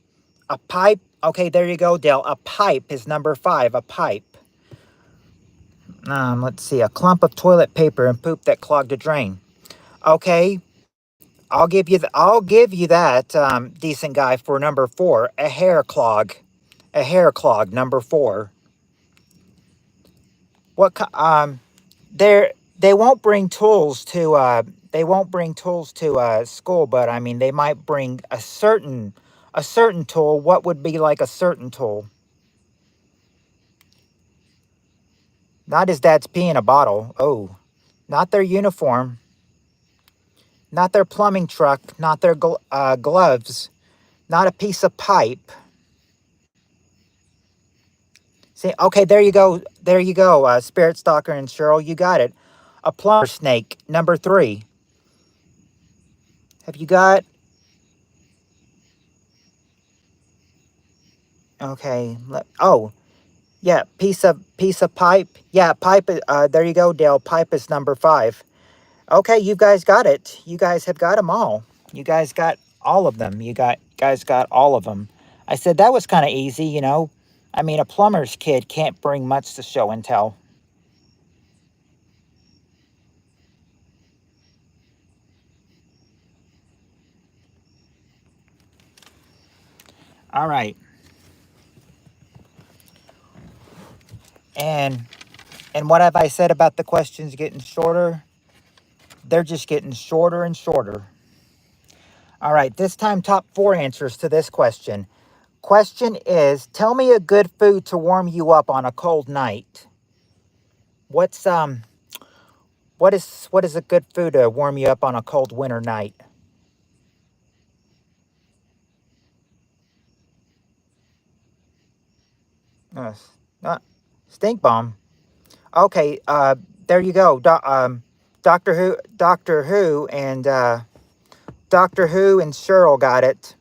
A pipe. Okay, there you go, Dale. A pipe is number 5. A pipe. Let's see, a clump of toilet paper and poop that clogged a drain. Okay, I'll give you that, decent guy, for number 4, a hair clog. A hair clog, number 4. What they won't bring tools to school, but I mean they might bring a certain tool. What would be like a certain tool? Not his dad's pee in a bottle. Oh, not their uniform, not their plumbing truck, not their gloves, not a piece of pipe. See, okay, there you go. There you go, Spirit Stalker and Cheryl. You got it. A plumber snake, number 3. Have you got? Okay. Oh, yeah. Piece of pipe. Yeah, pipe. There you go, Dale. Pipe is number 5. Okay, you guys got it. You guys have got them all. You guys got all of them. Guys got all of them. I said that was kind of easy, you know. I mean, a plumber's kid can't bring much to show and tell. All right. And what have I said about the questions getting shorter? They're just getting shorter and shorter. All right, this time top 4 answers to this question. Question is, tell me a good food to warm you up on a cold night. What's what is a good food to warm you up on a cold winter night? Uh, uh, Stink bomb. Okay, there you go. Doctor Who and Cheryl got it.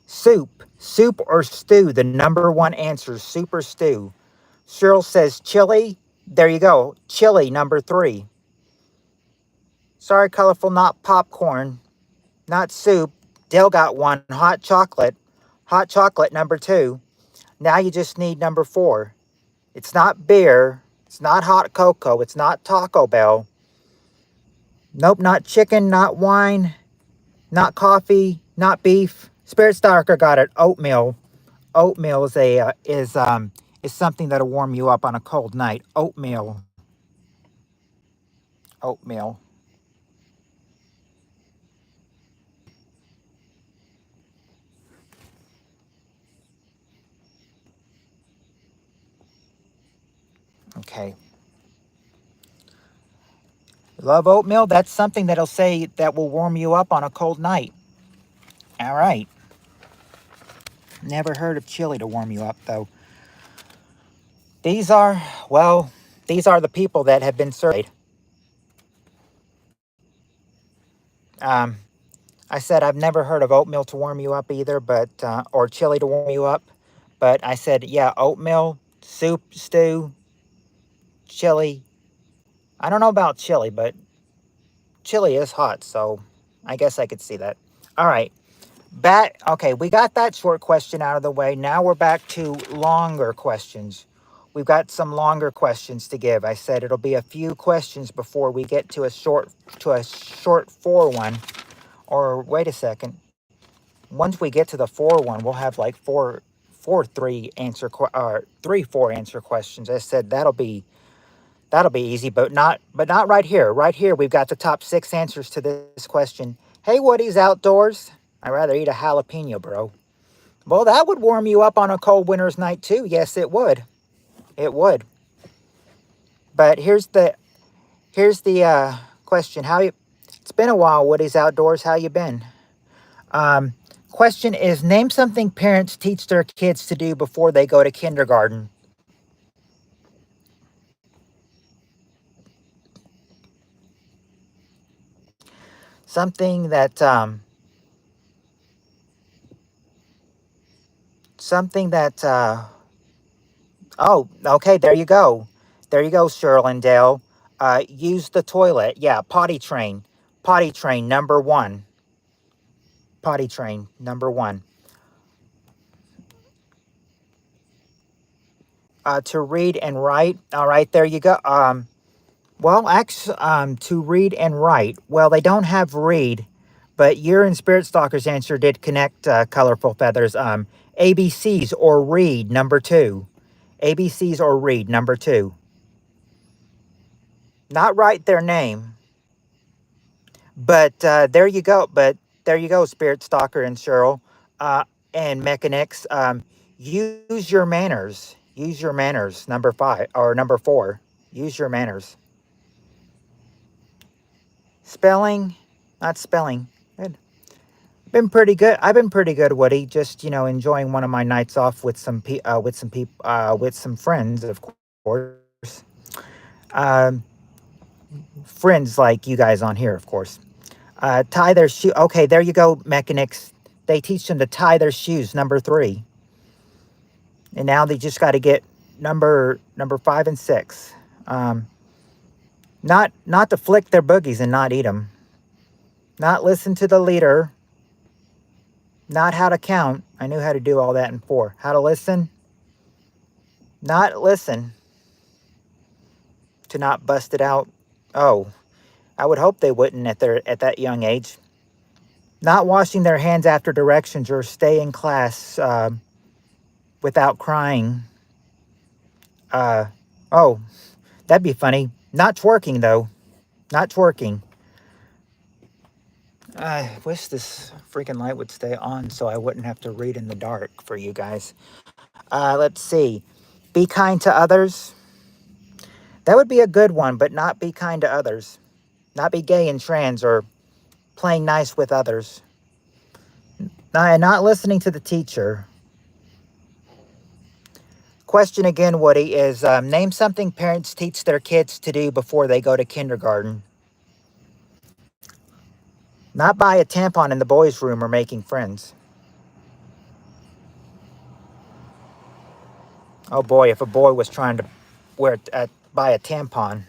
Soup or stew. The number 1 answer, soup or stew. Cheryl says chili. There you go. Chili, number 3. Sorry, colorful, not popcorn, not soup. Dale got 1. Hot chocolate. Hot chocolate, number 2. Now you just need number 4. It's not beer. It's not hot cocoa. It's not Taco Bell. Nope, not chicken, not wine, not coffee, not beef. Spirit Stalker got it. Oatmeal. Oatmeal is something that'll warm you up on a cold night. Oatmeal. Oatmeal. Okay. Love oatmeal? That's something that'll say that will warm you up on a cold night. All right. Never heard of chili to warm you up, though. These are, well, these are the people that have been surveyed. Um, I said I've never heard of oatmeal to warm you up either, but or chili to warm you up. But I said, yeah, oatmeal, soup, stew, chili. I don't know about chili, but chili is hot, so I guess I could see that. All right. Okay, we got that short question out of the way. Now we're back to longer questions. We've got some longer questions to give. I said it'll be a few questions before we get to a short 4 one. Or wait a second. Once we get to the 4 one, we'll have like 3 4 answer questions. I said that'll be easy, but not right here. Right here, we've got the top 6 answers to this question. Hey, Woody's outdoors. I'd rather eat a jalapeno, bro. Well, that would warm you up on a cold winter's night too. Yes, it would. It would. But here's the question. It's been a while, Woody's outdoors. How you been? Question is, name something parents teach their kids to do before they go to kindergarten. Something that oh, okay, there you go. There you go, Cheryl and Dale. Use the toilet. Yeah, potty train. Potty train, number 1. Potty train, number 1. To read and write. All right, there you go. Well, actually, to read and write. Well, they don't have read, but your and Spirit Stalker's answer did connect colorful feathers. ABCs or read number two. ABCs or read number two. Not write their name, but there you go. But there you go, Spirit Stalker and Cheryl, and Mechanics. Use your manners. Use your manners. Number five or number four. Use your manners. Spelling, not spelling. Good. Been pretty good. I've been pretty good, Woody. Just enjoying one of my nights off with with some friends, of course. Um, Friends like you guys on here, of course. Tie their shoe. Okay, there you go, mechanics. They teach them to tie their shoes. Number three, and now they just got to get number five and six. Not to flick their boogies and not eat them. Not listen to the leader. Not how to count. I knew how to do all that in four. How to listen. Not listen. To not bust it out. Oh, I would hope they wouldn't at that young age. Not washing their hands after directions or stay in class without crying. Uh, oh, that'd be funny. Not twerking though. Not twerking. I wish this freaking light would stay on so I wouldn't have to read in the dark for you guys. Let's see. Be kind to others. That would be a good one, but not be kind to others. Not be gay and trans or playing nice with others. Not listening to the teacher. Question again, Woody, is name something parents teach their kids to do before they go to kindergarten. Not buy a tampon in the boys' room or making friends. Oh boy, if a boy was trying to buy a tampon,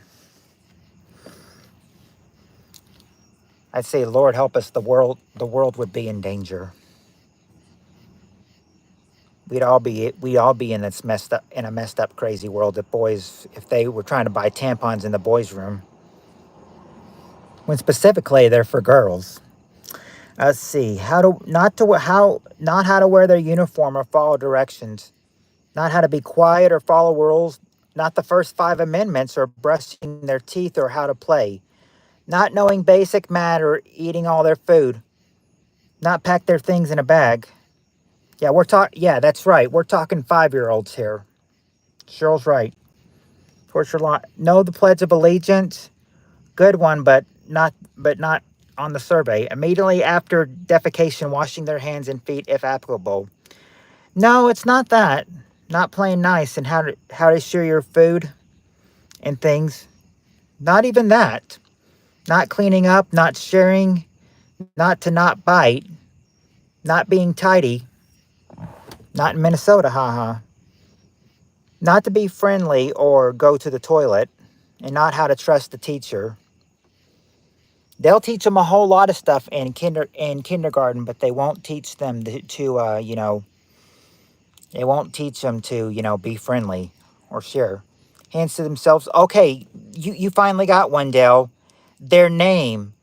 I'd say, Lord help us, the world would be in danger. We'd all be in a messed up crazy world if they were trying to buy tampons in the boys' room. When specifically they're for girls. Let's see. Not how to wear their uniform or follow directions. Not how to be quiet or follow rules. Not the first five amendments or brushing their teeth or how to play. Not knowing basic math or eating all their food. Not pack their things in a bag. Yeah, that's right. We're talking 5-year-olds here. Cheryl's right. Know the Pledge of Allegiance. Good one, but not on the survey. Immediately after defecation, washing their hands and feet if applicable. No, it's not that. Not playing nice and how to share your food and things. Not even that. Not cleaning up, not sharing, not bite, not being tidy. Not in Minnesota, haha. Not to be friendly or go to the toilet, and not how to trust the teacher. They'll teach them a whole lot of stuff in kindergarten, but they won't teach them they won't teach them to, be friendly or share. Hands to themselves. Okay, you finally got one, Dale. Their name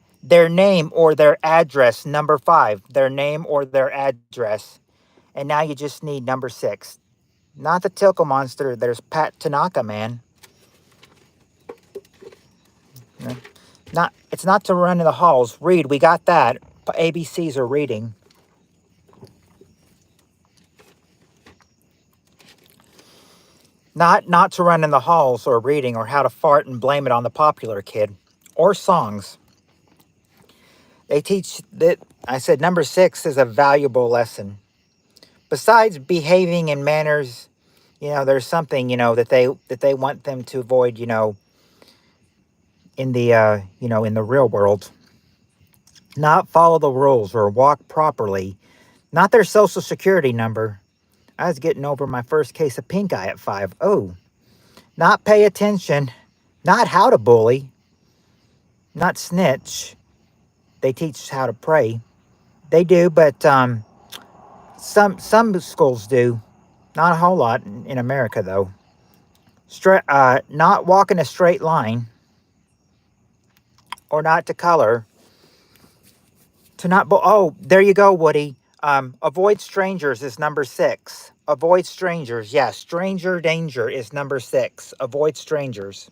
or their address, number 5. Their name or their address. And now you just need number 6. Not the Tickle Monster. There's Pat Tanaka, man. It's not to run in the halls. Read. We got that. ABCs are reading. Not to run in the halls or reading or how to fart and blame it on the popular kid or songs. They teach that. I said number 6 is a valuable lesson. Besides behaving in manners, there's something, that they want them to avoid, in the real world. Not follow the rules or walk properly. Not their social security number. I was getting over my first case of pink eye at 5. Oh. Not pay attention. Not how to bully. Not snitch. They teach how to pray. They do, but some schools do. Not a whole lot in America, though. Not walk in a straight line, or not to color. To not, oh, there you go, Woody. Avoid strangers is number 6. Avoid strangers. Yeah, stranger danger is number 6. Avoid strangers.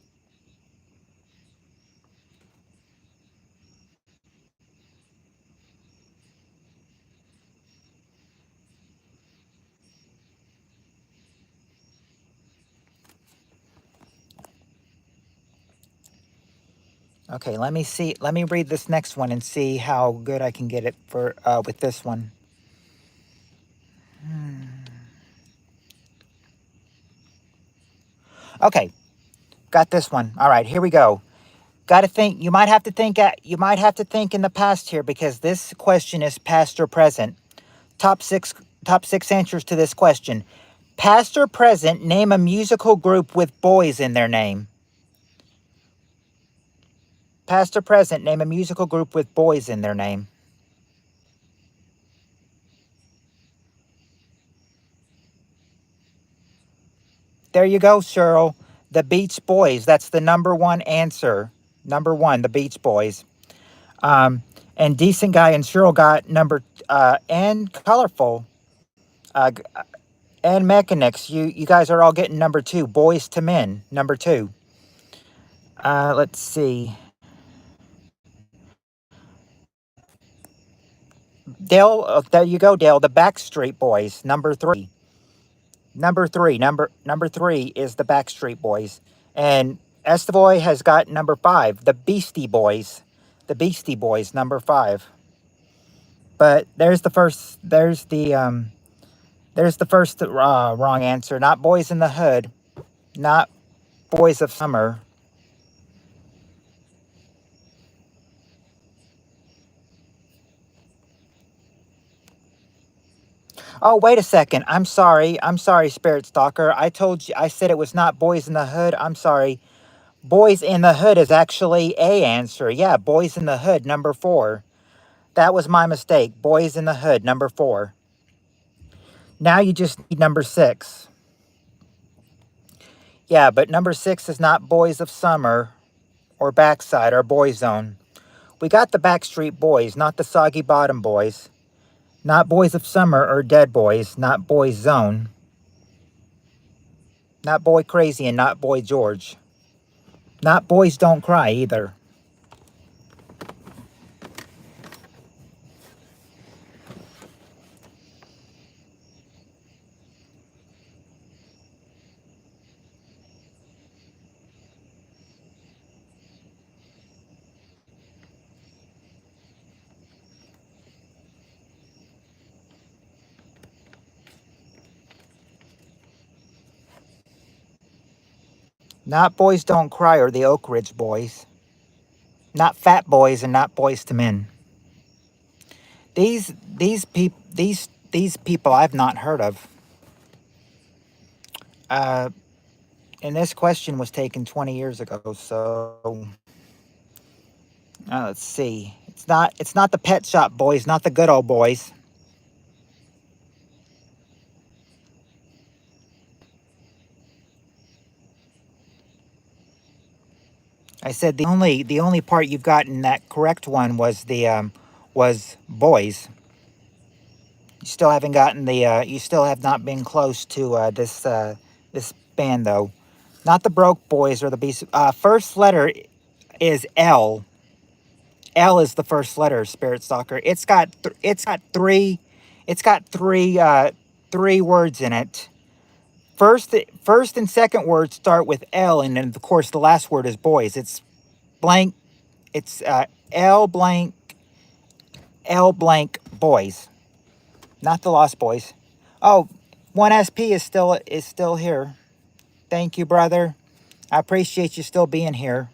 Okay, let me see. Let me read this next one and see how good I can get it for with this one. Okay, got this one. All right, here we go. Got to think. You might have to think. You might have to think in the past here because this question is past or present. Top six. Top 6 answers to this question. Past or present, name a musical group with boys in their name. Past or present, name a musical group with boys in their name. There you go, Cheryl. The Beach Boys. That's the number 1 answer. Number 1, the Beach Boys. And Decent Guy and Cheryl got number, and Colorful, uh, and Mechanics. You guys are all getting number 2. Boys to Men, number 2. Let's see. Dale, there you go, Dale. The Backstreet Boys, number 3. Number 3 is the Backstreet Boys. And Estavoy has got number 5, the Beastie Boys. The Beastie Boys, number 5. But there's the first wrong answer. Not Boys in the Hood. Not Boys of Summer. Oh, wait a second. I'm sorry. I'm sorry, Spirit Stalker. I told you, I said it was not Boys in the Hood. I'm sorry. Boys in the Hood is actually a answer. Yeah, Boys in the Hood, number 4. That was my mistake. Boys in the Hood, number 4. Now you just need number 6. Yeah, but number 6 is not Boys of Summer or Backside or Boyzone. We got the Backstreet Boys, not the Soggy Bottom Boys. Not Boys of Summer or Dead Boys, not Boyzone. Not Boy Crazy and not Boy George. Not Boys Don't Cry either. Not Boys Don't Cry or the Oak Ridge Boys. Not Fat Boys and not Boys to Men. These people I've not heard of. And this question was taken 20 years ago, so let's see. It's not the Pet Shop Boys, not the Good Old Boys. I said the only part you've gotten that correct one was the was boys. You still haven't gotten the you still have not been close to this band though. Not the Broke Boys or the Beast. First letter is L. L is the first letter, Spirit Stalker. It's got three words in it. First and second words start with L, and then of course the last word is boys. It's blank. It's L blank boys, not the Lost Boys. Oh, 1SP is still here. Thank you, brother. I appreciate you still being here.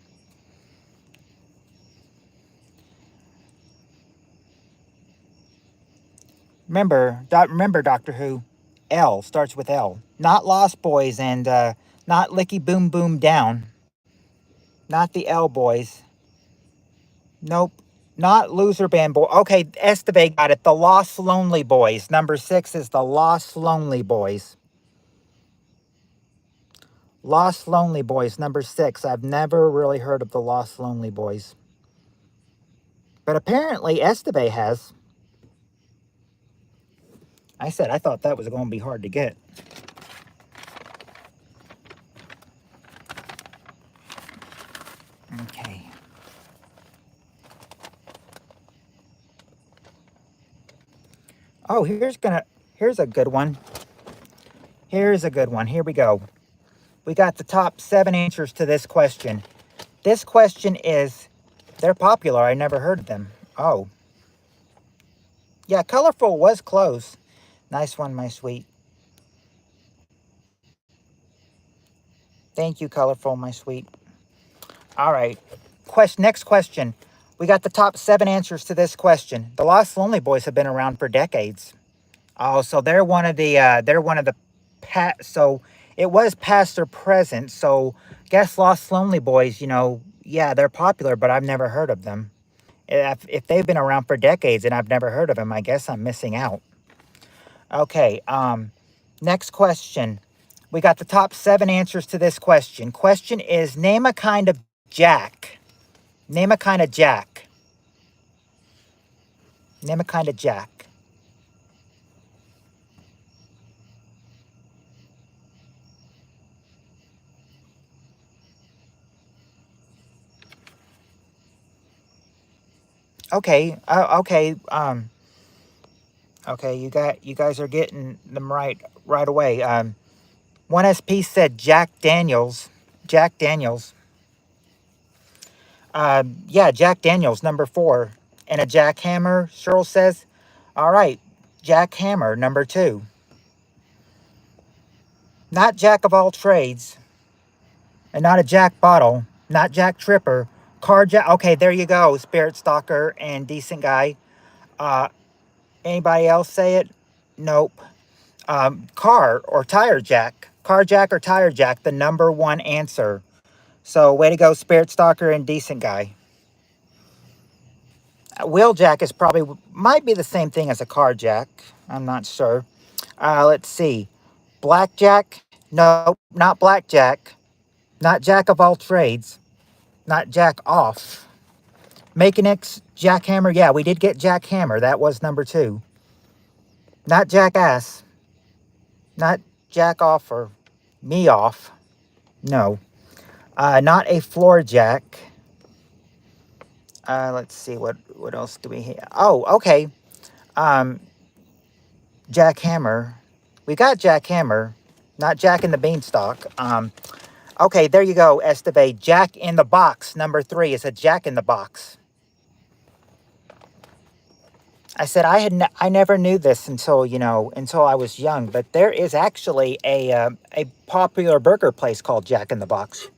Remember, Doctor Who. L starts with L. Not Lost Boys and not Licky Boom Boom Down. Not the L Boys. Nope. Not Loser Band Boy. Okay, Esteve got it. The Lost Lonely Boys. Number 6 is the Lost Lonely Boys. Lost Lonely Boys, number 6. I've never really heard of the Lost Lonely Boys. But apparently Esteve has. I said I thought that was going to be hard to get. Okay. Oh, here's a good one. Here's a good one. Here we go. We got the top 7 answers to this question. This question is, they're popular. I never heard of them. Oh. Yeah, Colorful was close. Nice one, my sweet. Thank you, Colorful, my sweet. All right. Next question. We got the top 7 answers to this question. The Lost Lonely Boys have been around for decades. Oh, so they're one of the so it was past or present. So guess Lost Lonely Boys, yeah, they're popular, but I've never heard of them. If they've been around for decades and I've never heard of them, I guess I'm missing out. Okay, next question. We got the top 7 answers to this question. Question is, name a kind of jack. Name a kind of jack. Name a kind of jack. Okay, okay, you guys are getting them right away. 1SP said Jack Daniels. Jack Daniels. Yeah, Jack Daniels, number 4. And a jackhammer, Cheryl says. All right, jackhammer, number 2. Not jack of all trades. And not a jack bottle. Not Jack Tripper. Car jack. Okay, there you go. Spirit Stalker and Decent Guy. Anybody else say it? Nope. Car or tire jack. Car jack or tire jack, the number 1 answer. So, way to go, Spirit Stalker and Decent Guy. Wheel jack might be the same thing as a car jack. I'm not sure. Let's see. Blackjack? No, not blackjack. Not jack of all trades. Not jack off. Mechanics, jackhammer. Yeah, we did get jackhammer. That was number 2. Not jackass. Not jack off or me off. No. Not a floor jack. Let's see, what else do we have? Oh, okay. Jackhammer. We got jackhammer, not Jack in the Beanstalk. Okay, there you go, Esteve. Jack in the Box, number 3 is a Jack in the Box. I said I never knew this until I was young, but there is actually a popular burger place called Jack in the Box.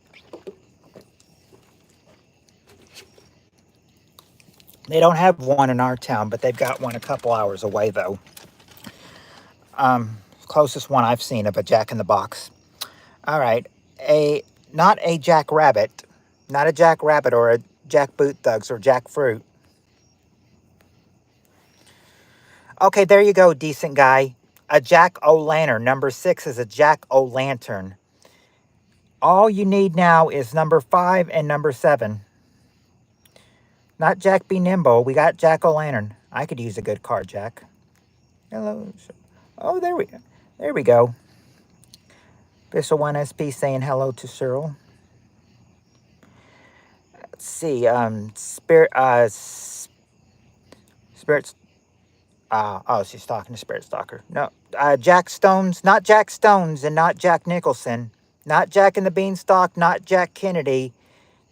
They don't have one in our town, but they've got one a couple hours away, though. Closest one I've seen of a Jack in the Box. All right. Not a Jack Rabbit. Not a Jack Rabbit or a Jack Boot Thugs or Jack Fruit. Okay, there you go, Decent Guy. A Jack O-Lantern. Number 6 is a Jack O-Lantern. All you need now is number 5 and number 7. Not Jack Be Nimble. We got Jack O-Lantern. I could use a good card, Jack. Hello. Oh, there we go. Official 1SP saying hello to Cyril. Let's see. Spirits. Oh, she's talking to Spirit Stalker. No. Jack Stones. Not Jack Stones and not Jack Nicholson. Not Jack and the Beanstalk. Not Jack Kennedy.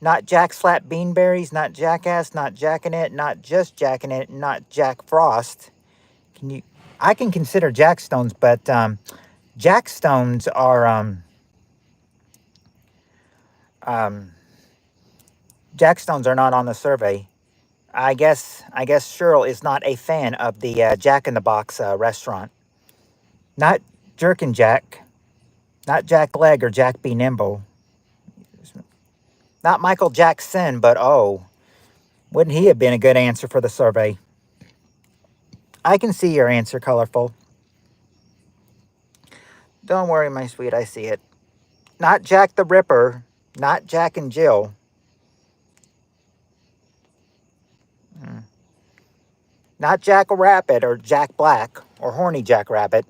Not Jack Slap Beanberries. Not Jackass. Not Jackin' It. Not just Jackin' It. Not Jack Frost. I can consider Jack Stones, but Jack Stones are Jack Stones are not on the survey. I guess Cheryl is not a fan of the Jack in the Box restaurant. Not Jerkin Jack. Not Jack Leg or Jack Be Nimble. Not Michael Jackson, but oh, wouldn't he have been a good answer for the survey? I can see your answer, Colorful. Don't worry, my sweet, I see it. Not Jack the Ripper, not Jack and Jill. Mm. Not Jack Rabbit or Jack Black or Horny Jack Rabbit.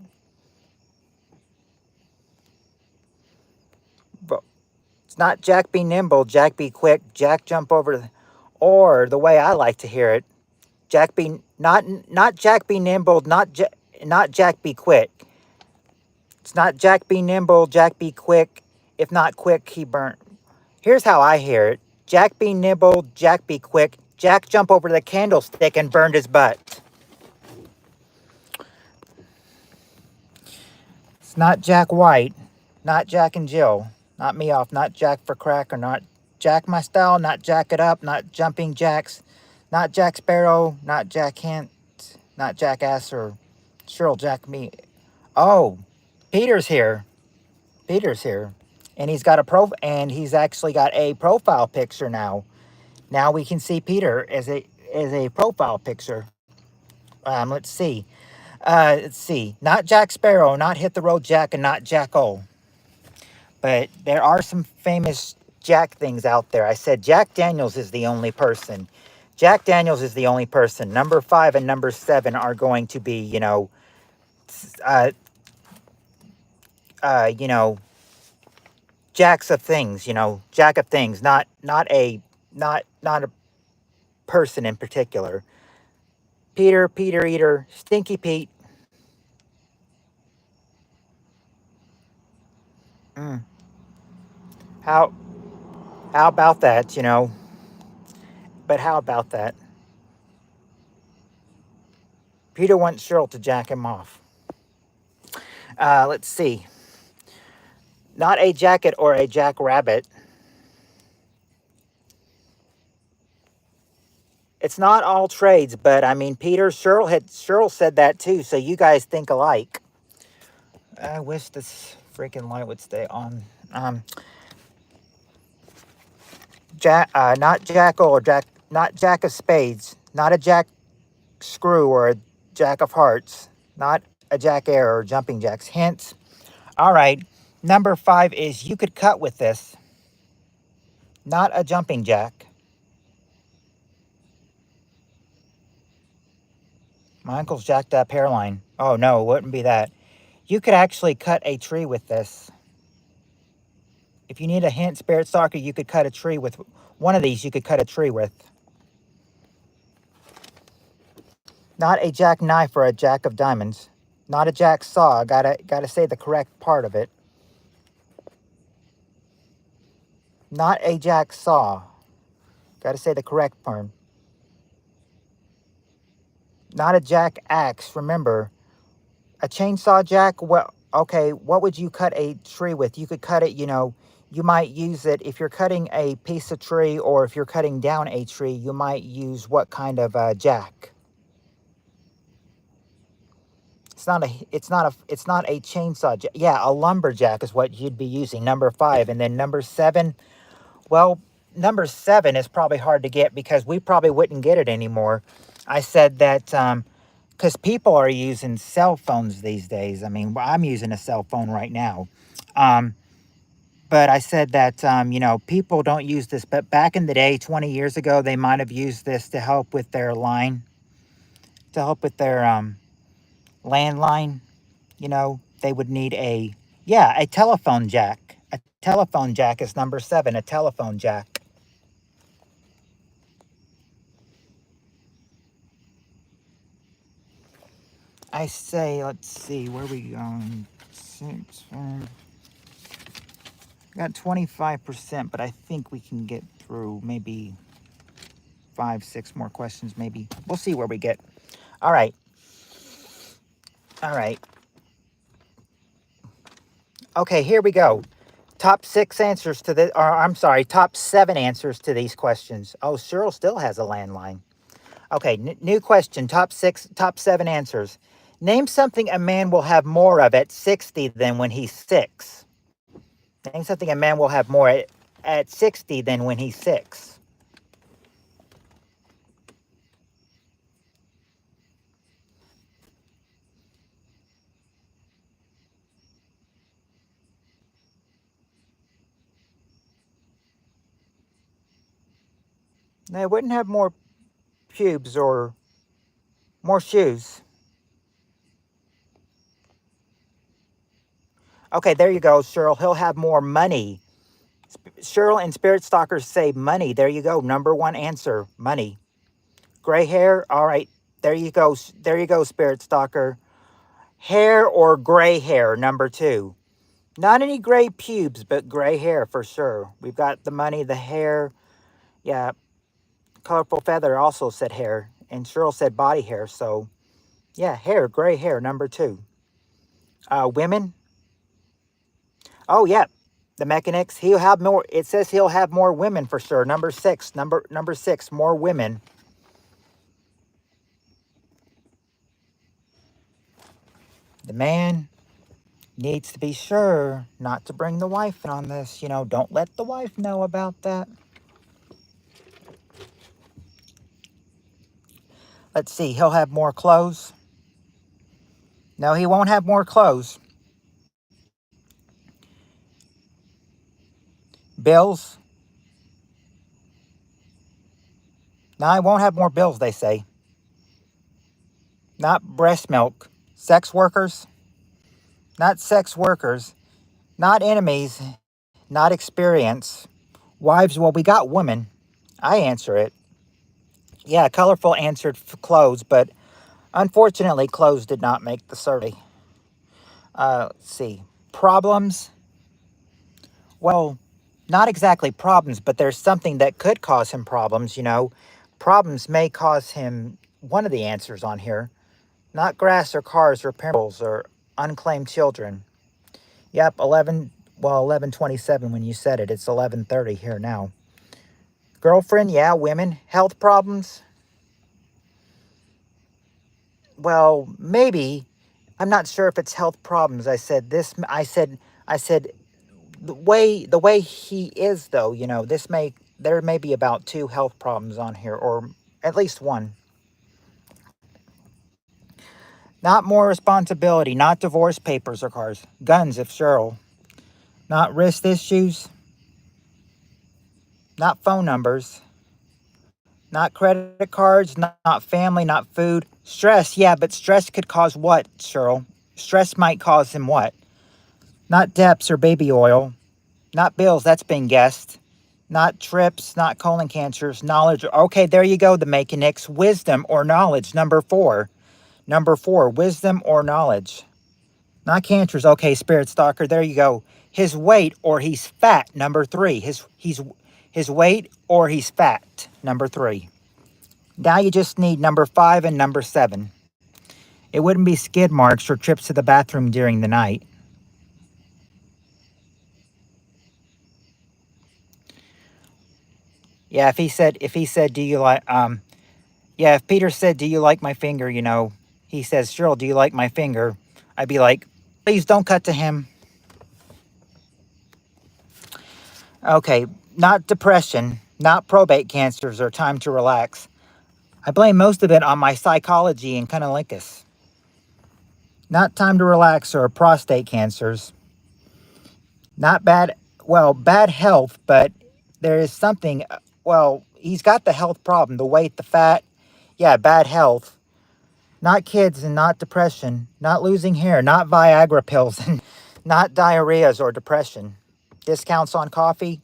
But it's not Jack be nimble, Jack be quick, Jack jump over or the way I like to hear it, Jack be not Jack be nimble, not Jack be quick. It's not Jack be nimble, Jack be quick. If not quick, he burnt. Here's how I hear it. Jack be nimble, Jack be quick. Jack jump over the candlestick and burned his butt. It's not Jack White, not Jack and Jill, not me off, not Jack for crack, or not Jack my style, not Jack it up, not jumping jacks, not Jack Sparrow, not Jack Hint, not Jackass or Cheryl Jack me. Oh, Peter's here. Peter's here. And he's actually got a profile picture now. Now we can see Peter as a profile picture. Let's see. Let's see. Not Jack Sparrow, not Hit the Road Jack, and not Jack O. But there are some famous Jack things out there. I said Jack Daniels is the only person. Jack Daniels is the only person. Number 5 and number 7 are going to be, uh, you know, Jacks of things. Jack of things, not a person in particular. Peter, Peter Eater, Stinky Pete. Mm. How how about that? But how about that? Peter wants Cheryl to jack him off. Let's see. Not a jacket or a jackrabbit. It's not all trades, but I mean, Cheryl said that too. So you guys think alike. I wish this freaking light would stay on. Not jackal or jack, not jack of spades, not a jack screw or a jack of hearts, not a jack air or jumping jacks. Hence, all right. Number 5 is you could cut with this, not a jumping jack. My uncle's jacked up hairline. Oh no, it wouldn't be that. You could actually cut a tree with this. If you need a hint, Spirit Stalker, you could cut a tree with one of these. You could cut a tree with. Not a jackknife or a jack of diamonds. Not a jack saw. Gotta say the correct part of it. Not a jack saw. Gotta say the correct part. Not a jack axe. Remember, a chainsaw jack. Well, okay. What would you cut a tree with? You could cut it. You might use it if you're cutting a piece of tree, or if you're cutting down a tree. You might use what kind of jack? It's not a chainsaw jack. Yeah, a lumberjack is what you'd be using. Number 5, and then number 7. Well, number 7 is probably hard to get because we probably wouldn't get it anymore. I said that because people are using cell phones these days. I mean, I'm using a cell phone right now. But I said that, people don't use this. But back in the day, 20 years ago, they might have used this to help with their line, to help with their landline. They would need a telephone jack. A telephone jack is number 7, a telephone jack. I say, let's see, where are we going? 6, 5. Got 25%, but I think we can get through maybe 5, 6 more questions, maybe. We'll see where we get. All right. All right. Okay, here we go. Top 6 answers to this, or I'm sorry, top 7 answers to these questions. Oh, Cheryl still has a landline. Okay, new question. Top 7 answers. Name something a man will have more of at 60 than when he's 6. Name something a man will have more at 60 than when he's 6. They wouldn't have more pubes or more shoes. Okay, there you go, Cheryl. He'll have more money. Cheryl and Spirit Stalkers say money. There you go. Number one answer, money. Gray hair. All right. There you go. There you go, Spirit Stalker. Hair or gray hair, number two. Not any gray pubes, but gray hair for sure. We've got the money, the hair. Yeah, Colorful Feather also said hair. And Cheryl said body hair. So, yeah, hair, gray hair, number two. Women. Oh, yeah. The mechanics. He'll have more. It says he'll have more women for sure. Number six. Number six, more women. The man needs to be sure not to bring the wife in on this. You know, don't let the wife know about that. Let's see. He'll have more clothes. No, he won't have more clothes. Bills. No, he won't have more bills, they say. Not breast milk. Sex workers. Not sex workers. Not enemies. Not experience. Wives, well, we got women. I answer it. Yeah, Colorful answered clothes, but unfortunately, clothes did not make the survey. Let's see. Problems. Well, not exactly problems, but there's something that could cause him problems, you know. Problems may cause him one of the answers on here. Not grass or cars or parables or unclaimed children. Yep, 11:27 when you said it. It's 11:30 here now. Girlfriend, yeah, women, health problems. Well, maybe. I'm not sure if it's health problems. I said the way he is though, you know, there may be about two health problems on here or at least one. Not more responsibility, not divorce papers or cars. Guns if Cheryl. Not wrist issues, not phone numbers, not credit cards, not family, not food. Stress, yeah, but stress could cause what, Cheryl? Stress might cause him what? Not debts or baby oil. Not bills, that's been guessed. Not trips, not colon cancers, knowledge. Okay, there you go, the mechanics. Wisdom or knowledge, number four. Number four, wisdom or knowledge. Not cancers. Okay, Spirit Stalker, there you go. His weight or he's fat, number three. His weight or he's fat, number three. Now you just need number five and number seven. It wouldn't be skid marks or trips to the bathroom during the night. Yeah, if he said, do you like yeah, if Peter said, do you like my finger, you know, he says, Cheryl, do you like my finger? I'd be like, please don't cut to him. Okay, not depression, not probate cancers or time to relax. I blame most of it on my psychology and cunnilingus. Not time to relax or prostate cancers. Not bad, well, bad health, but there is something, well, he's got the health problem, the weight, the fat. Yeah, bad health. Not kids and not depression. Not losing hair, not Viagra pills, and not diarrheas or depression. Discounts on coffee?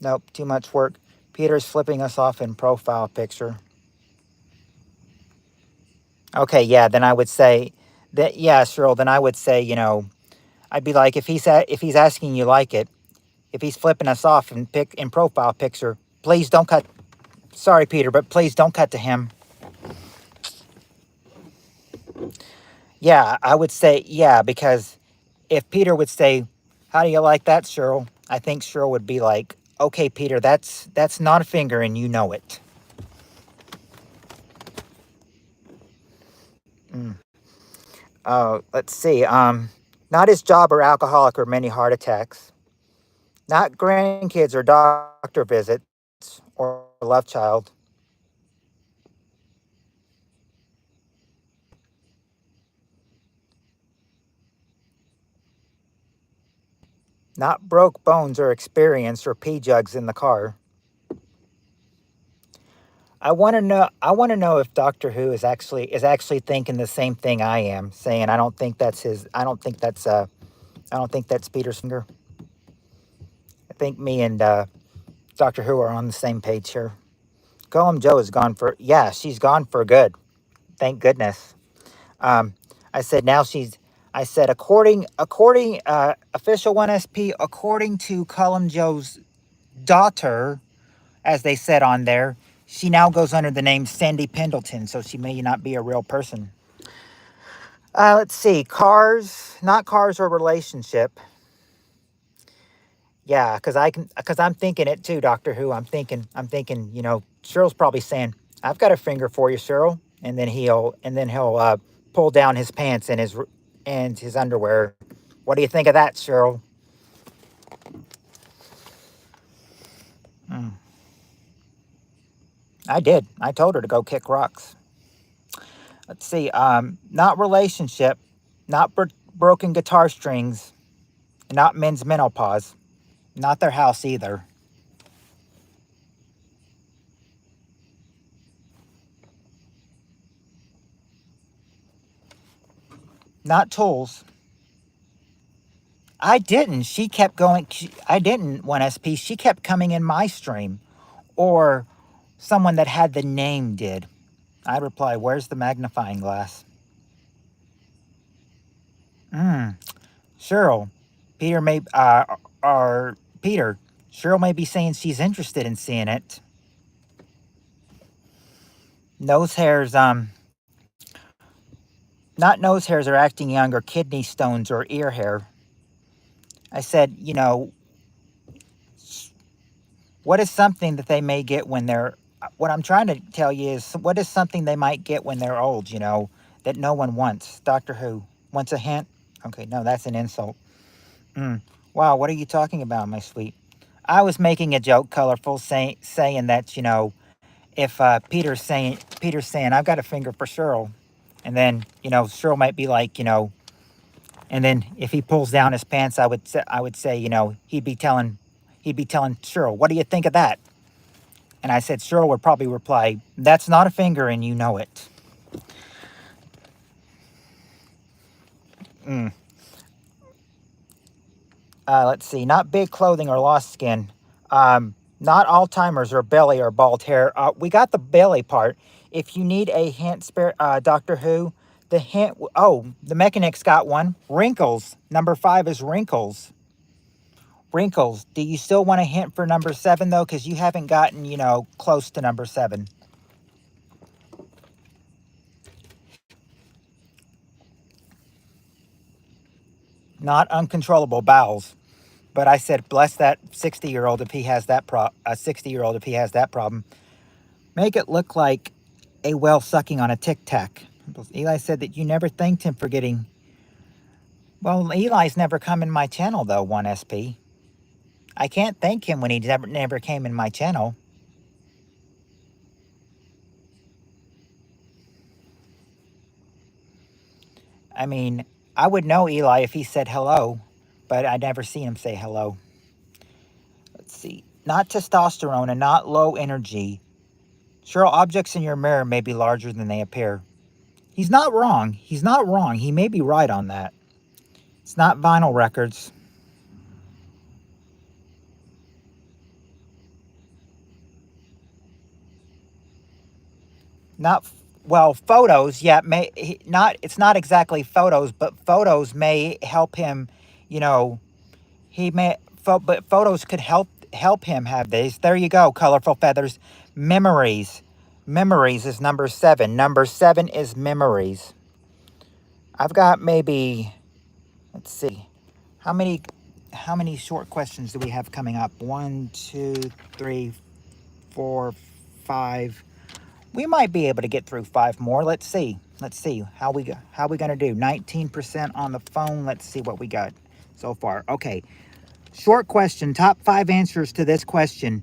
Nope, too much work. Peter's flipping us off in profile picture. Okay, yeah, then I would say that, yeah, Cheryl, then I would say, you know, I'd be like, if he's asking you like it, if he's flipping us off in profile picture, please don't cut. Sorry, Peter, but please don't cut to him. Yeah, I would say, yeah, because if Peter would say, how do you like that, Cheryl? I think Cheryl would be like, okay, Peter, that's not a finger and you know it. Mm. Let's see. Not his job or alcoholic or many heart attacks. Not grandkids or doctor visits or love child. Not broke bones or experience or pee jugs in the car. I want to know. I want to know if Doctor Who is actually thinking the same thing I am, saying I don't think that's his. I don't think that's I don't think that's Peter's finger. I think me and Doctor Who are on the same page here. Golem Joe is gone for. Yeah, she's gone for good. Thank goodness. Um, I said now she's. I said according official 1SP according to Column Joe's daughter, as they said on there, she now goes under the name Sandy Pendleton, so she may not be a real person. Let's see, cars, not cars or relationship. Yeah, because I'm thinking it too, Doctor Who. I'm thinking. Cheryl's probably saying, "I've got a finger for you, Cheryl," and then he'll pull down his pants and his underwear. What do you think of that, Cheryl? Mm, I did. I told her to go kick rocks. Let's see. Not relationship, not broken guitar strings, not men's menopause, not their house either. Not tools. I didn't. She kept going. I didn't 1SP. She kept coming in my stream, or someone that had the name did. I reply, "Where's the magnifying glass?" Mm, Cheryl, Peter may or Peter. Cheryl may be saying she's interested in seeing it. Nose hairs. Not nose hairs are acting young, or kidney stones, or ear hair. I said, what is something that they may get when they're, what I'm trying to tell you is, what is something they might get when they're old, that no one wants? Doctor Who wants a hint? Okay, no, that's an insult. Mm. Wow, what are you talking about, my sweet? I was making a joke, colorful, saying that, if Peter's saying, I've got a finger for Cheryl. And then, Cheryl might be like, and then if he pulls down his pants, I would say, he'd be telling Cheryl, what do you think of that? And I said, Cheryl would probably reply, that's not a finger and you know it. Mm. Let's see, not big clothing or lost skin. Not Alzheimer's or belly or bald hair. We got the belly part. If you need a hint, Doctor Who, the hint, the Mechanic's got one. Wrinkles. Number 5 is wrinkles. Wrinkles. Do you still want a hint for number 7, though? Because you haven't gotten, close to number 7. Not uncontrollable bowels. But I said, bless that 60-year-old if he has that 60-year-old if he has that problem. Make it look like a whale sucking on a Tic Tac. Eli said that you never thanked him for getting. Well, Eli's never come in my channel though. 1SP. I can't thank him when he never came in my channel. I mean, I would know Eli if he said hello, but I never seen him say hello. Let's see. Not testosterone and not low energy. Sure, objects in your mirror may be larger than they appear. He's not wrong. He's not wrong. He may be right on that. It's not vinyl records. Not well, photos. Yeah, not. It's not exactly photos, but photos may help him. You know, he may. But photos could help him have these. There you go. Colorful feathers. Memories. Memories is number 7. Number 7 is memories. I've got maybe. Let's see. How many short questions do we have coming up? 1, 2, 3, 4, 5. We might be able to get through 5 more. Let's see. Let's see how we gonna do. 19% on the phone. Let's see what we got so far. Okay. Short question. Top 5 answers to this question.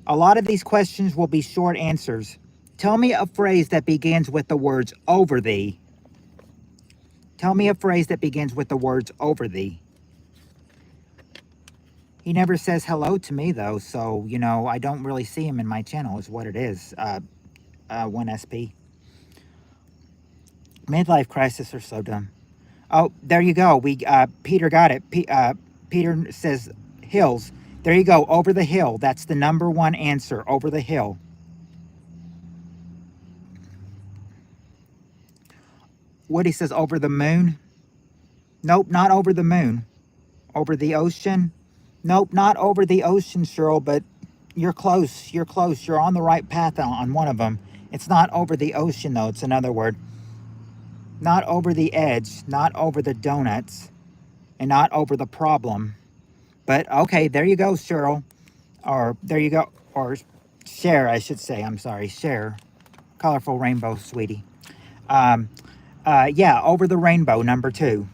A lot of these questions will be short answers. Tell me a phrase that begins with the words over thee. Tell me a phrase that begins with the words over thee. He never says hello to me though, so I don't really see him in my channel is what it is. 1SP. Midlife crisis are so dumb. Oh, there you go. Peter got it. Peter says hills. There you go. Over the hill. That's the number one answer. Over the hill. Woody says over the moon. Nope, not over the moon. Over the ocean. Nope, not over the ocean, Cheryl, but you're close. You're close. You're on the right path on one of them. It's not over the ocean, though. It's another word. Not over the edge, not over the donuts, and not over the problem. But okay, there you go, Cheryl. Or there you go. Or share, I should say. I'm sorry, share. Colorful rainbow, sweetie. Yeah, over the rainbow, number 2.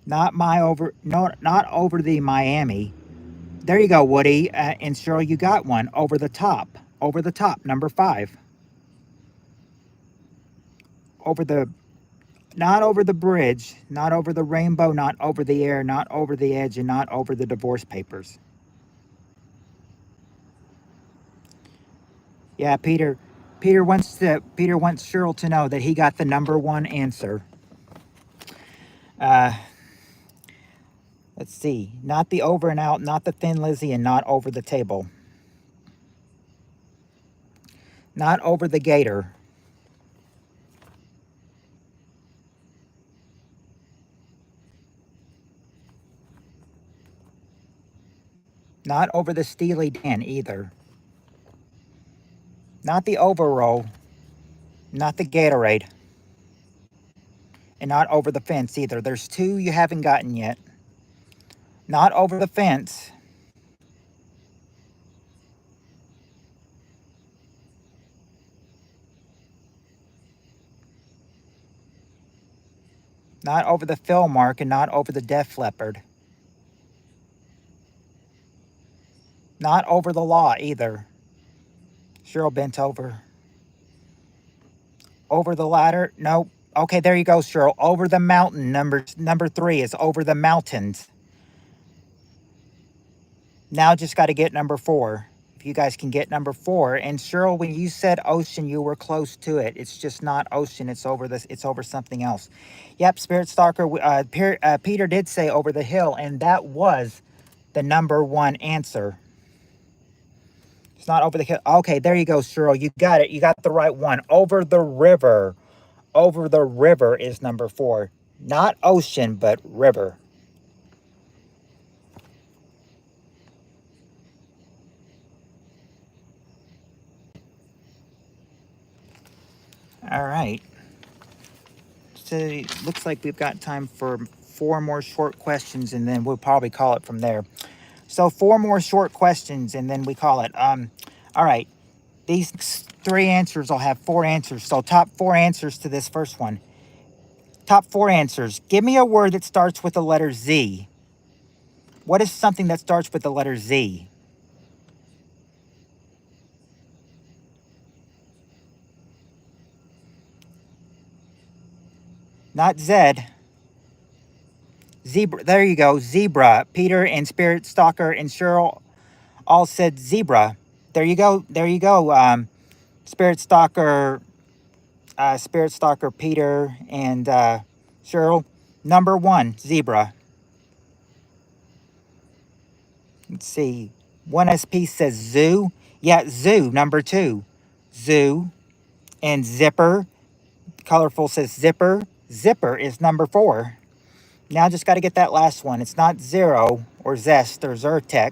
Not over the Miami. There you go, Woody. And Cheryl, you got one. Over the top. Over the top, number 5. Not over the bridge, not over the rainbow, not over the air, not over the edge, and not over the divorce papers. Yeah, Peter wants Cheryl to know that he got the number 1 answer. Let's see. Not the over and out, not the Thin Lizzy, and not over the table. Not over the gator. Not over the Steely Dan either. Not the overroll. Not the Gatorade. And not over the fence either. There's 2 you haven't gotten yet. Not over the fence. Not over the fill mark, and not over the Def Leppard. Not over the law either. Cheryl bent over. Over the ladder? Nope. Okay, there you go, Cheryl. Over the mountain. Number 3 is over the mountains. Now just got to get number 4. If you guys can get number 4. And Cheryl, when you said ocean, you were close to it. It's just not ocean. It's over this. It's over something else. Yep, Spirit Stalker. Peter did say over the hill, and that was the number 1 answer. It's not over the hill. Okay, there you go, Cheryl. You got it. You got the right one. Over the river. Over the river is number 4. Not ocean, but river. All right. So it looks like we've got time for 4 more short questions, and then we'll probably call it from there. So 4 more short questions, and then we call it. All right. These 3 answers will have 4 answers. So top 4 answers to this first one. Top 4 answers. Give me a word that starts with the letter Z. What is something that starts with the letter Z? Not Zed. Zebra. There you go. Zebra. Peter and Spirit Stalker and Cheryl all said zebra. There you go. There you go. Spirit Stalker, Peter, and Cheryl. Number 1, zebra. Let's see. 1SP says zoo. Yeah, zoo. Number 2, zoo. And zipper. Colorful says zipper. Zipper is number 4. Now just got to get that last one. It's not zero or zest or Zyrtec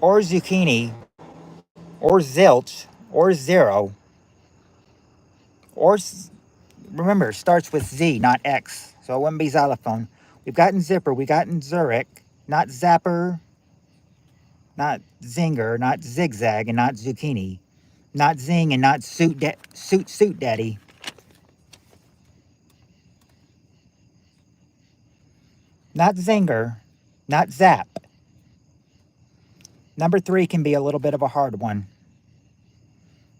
or zucchini or zilch or zero or remember, starts with Z, not X. So it wouldn't be xylophone. We've gotten zipper. We've gotten Zurich, not zapper, not zinger, not zigzag, and not zucchini. Not zing and not suit daddy. Not zinger, not zap. Number 3 can be a little bit of a hard one.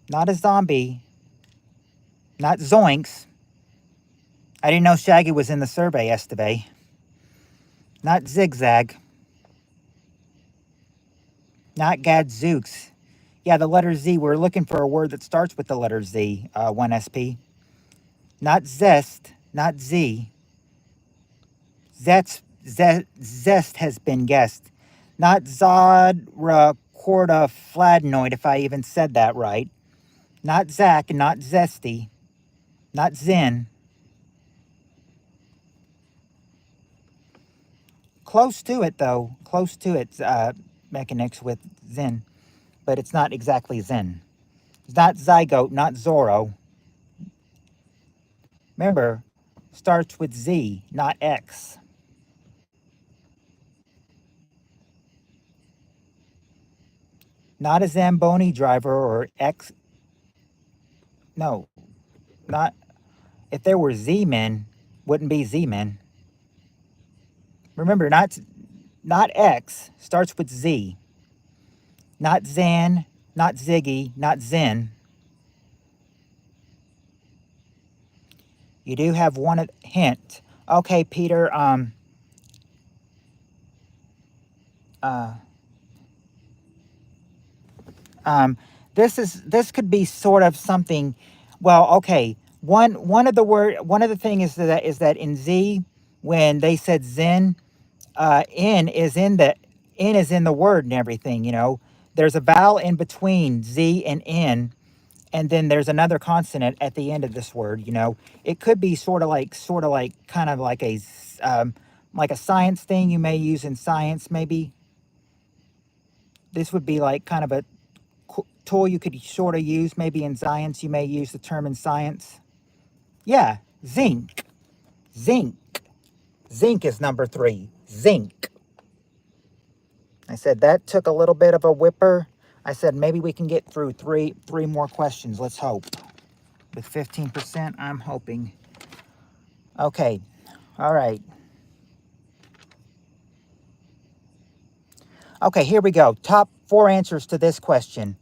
Not a zombie. Not zoinks. I didn't know Shaggy was in the survey yesterday. Not zigzag. Not gadzooks. Yeah, the letter Z. We're looking for a word that starts with the letter Z, 1SP. Not zest, not Z. Zest has been guessed. Not Zodra Corda Fladnoid, if I even said that right. Not Zach, not Zesty. Not Zen. Close to it, though. Close to it, Mechanics with Zen. But it's not exactly Zen. It's not Zygote, not Zorro. Remember, starts with Z, not X. Not a Zamboni driver or X. No, not. If there were Z-men, wouldn't be Z-men. Remember, not X, starts with Z. Not Zan, not Ziggy, not Zen. You do have one hint. Okay, Peter, uh, um, this could be sort of something. Well, okay. One of the thing is that in Z, when they said Zen, N is in the word and everything. You know, there's a vowel in between Z and N, and then there's another consonant at the end of this word. You know, it could be sort of like kind of like a science thing you may use in science. Maybe this would be like kind of a tool you could sort of use. Maybe in science you may use the term in science. Yeah, zinc, zinc, zinc is number 3. Zinc. I said that took a little bit of a whipper. I said maybe we can get through three more questions. Let's hope. With 15%, I'm hoping. Okay. All right. Okay, here we go. Top 4 answers to this question.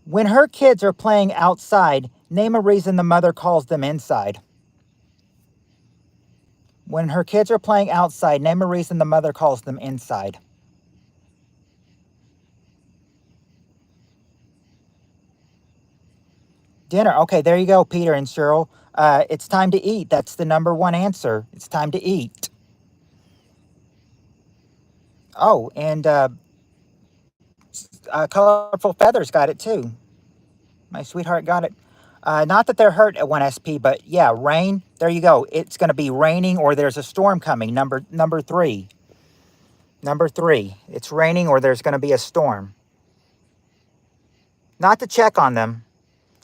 When her kids are playing outside, name a reason the mother calls them inside. When her kids are playing outside, name a reason the mother calls them inside. Dinner. Okay, there you go, Peter and Cheryl. It's time to eat. That's the number 1 answer. It's time to eat. Oh, and Colorful Feathers got it too. My sweetheart got it. Not that they're hurt at 1SP, but yeah, rain. There you go. It's going to be raining or there's a storm coming. Number 3. Number 3. It's raining or there's going to be a storm. Not to check on them.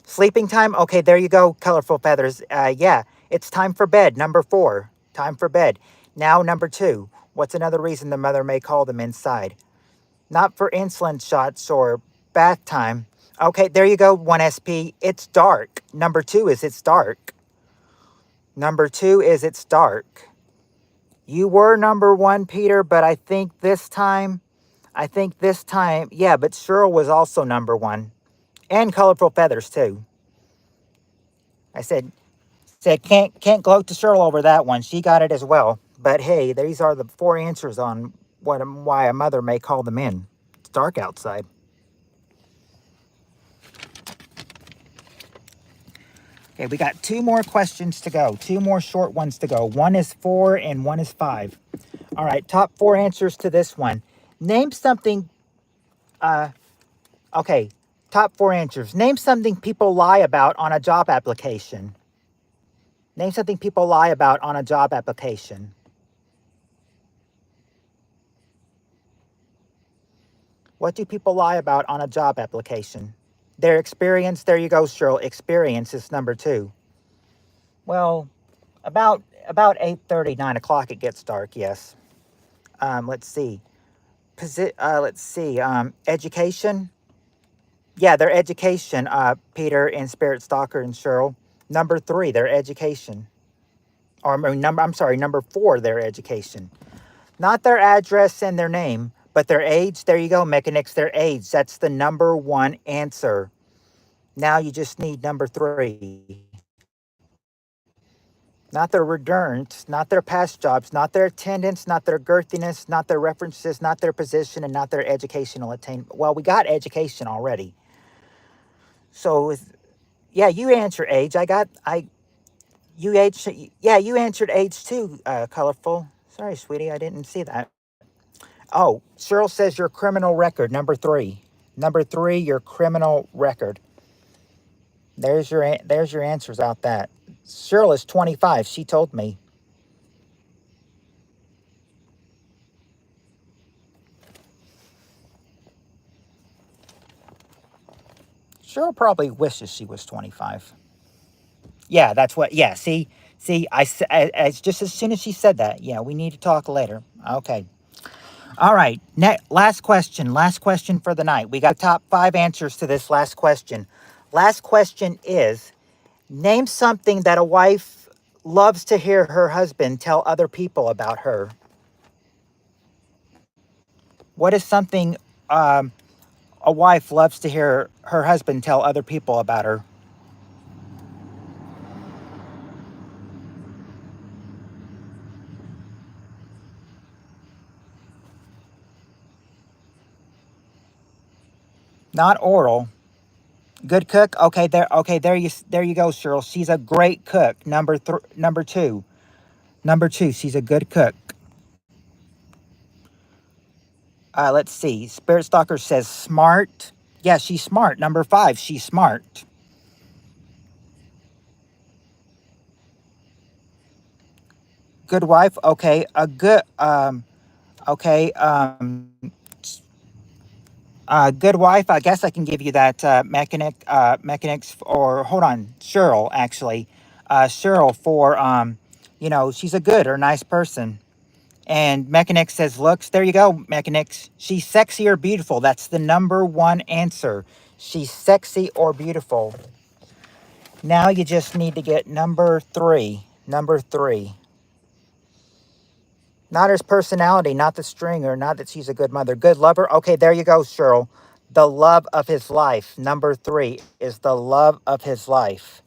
Sleeping time. Okay, there you go, Colorful Feathers. Yeah, it's time for bed. Number 4. Time for bed. Now, number 2. What's another reason the mother may call them inside? Not for insulin shots or bath time. Okay, there you go, 1SP. It's dark. Number 2 is it's dark. Number 2 is it's dark. You were number 1, Peter, but I think this time, yeah, but Cheryl was also number 1. And Colorful Feathers, too. I said can't gloat to Cheryl over that one. She got it as well. But hey, these are the 4 answers on why a mother may call them in. It's dark outside. Okay, we got 2 more questions to go. 2 more short ones to go. One is 4 and one is 5. All right, top 4 answers to this one. Name something. Okay, top 4 answers. Name something people lie about on a job application. Name something people lie about on a job application. What do people lie about on a job application? Their experience. There you go, Cheryl. Experience is number 2. Well, about 8:30, 9 o'clock it gets dark. Yes. Let's see. Let's see. Education. Yeah, their education. Peter and Spirit Stalker and Cheryl. Number 3, their education. Or I'm sorry. Number 4, their education. Not their address and their name, but their age. There you go, Mechanics. Their age. That's the number 1 answer. Now you just need number 3. Not their returns, not their past jobs, not their attendance, not their girthiness, not their references, not their position, and not their educational attainment. Well, we got education already. So, yeah, you answer age. You age. Yeah, you answered age too, colorful. Sorry, sweetie, I didn't see that. Oh, Cheryl says your criminal record, number three. Number three, your criminal record. There's your answers out that. Cheryl is 25. She told me. Cheryl probably wishes she was 25. Yeah, that's what. Yeah, see, just as soon as she said that, yeah, we need to talk later. Okay. All right. Last question. Last question for the night. We got top five answers to this last question. Last question is: name something that a wife loves to hear her husband tell other people about her. What is something a wife loves to hear her husband tell other people about her? Not oral. Good cook. Okay, there. Okay, there you go, Cheryl. She's a great cook. Number two. Number two. She's a good cook. Let's see. Spirit Stalker says smart. Yeah, she's smart. Number five. She's smart. Good wife. Okay. A good. Okay. Good wife. I guess I can give you that mechanics, or hold on, Cheryl. Actually, Cheryl for she's a good or nice person. And Mechanics says, looks, there you go, Mechanics. She's sexy or beautiful. That's the number one answer. She's sexy or beautiful. Now you just need to get number three. Number three. Not his personality, not the stringer, not that she's a good mother. Good lover. Okay, there you go, Cheryl. The love of his life. Number three is the love of his life.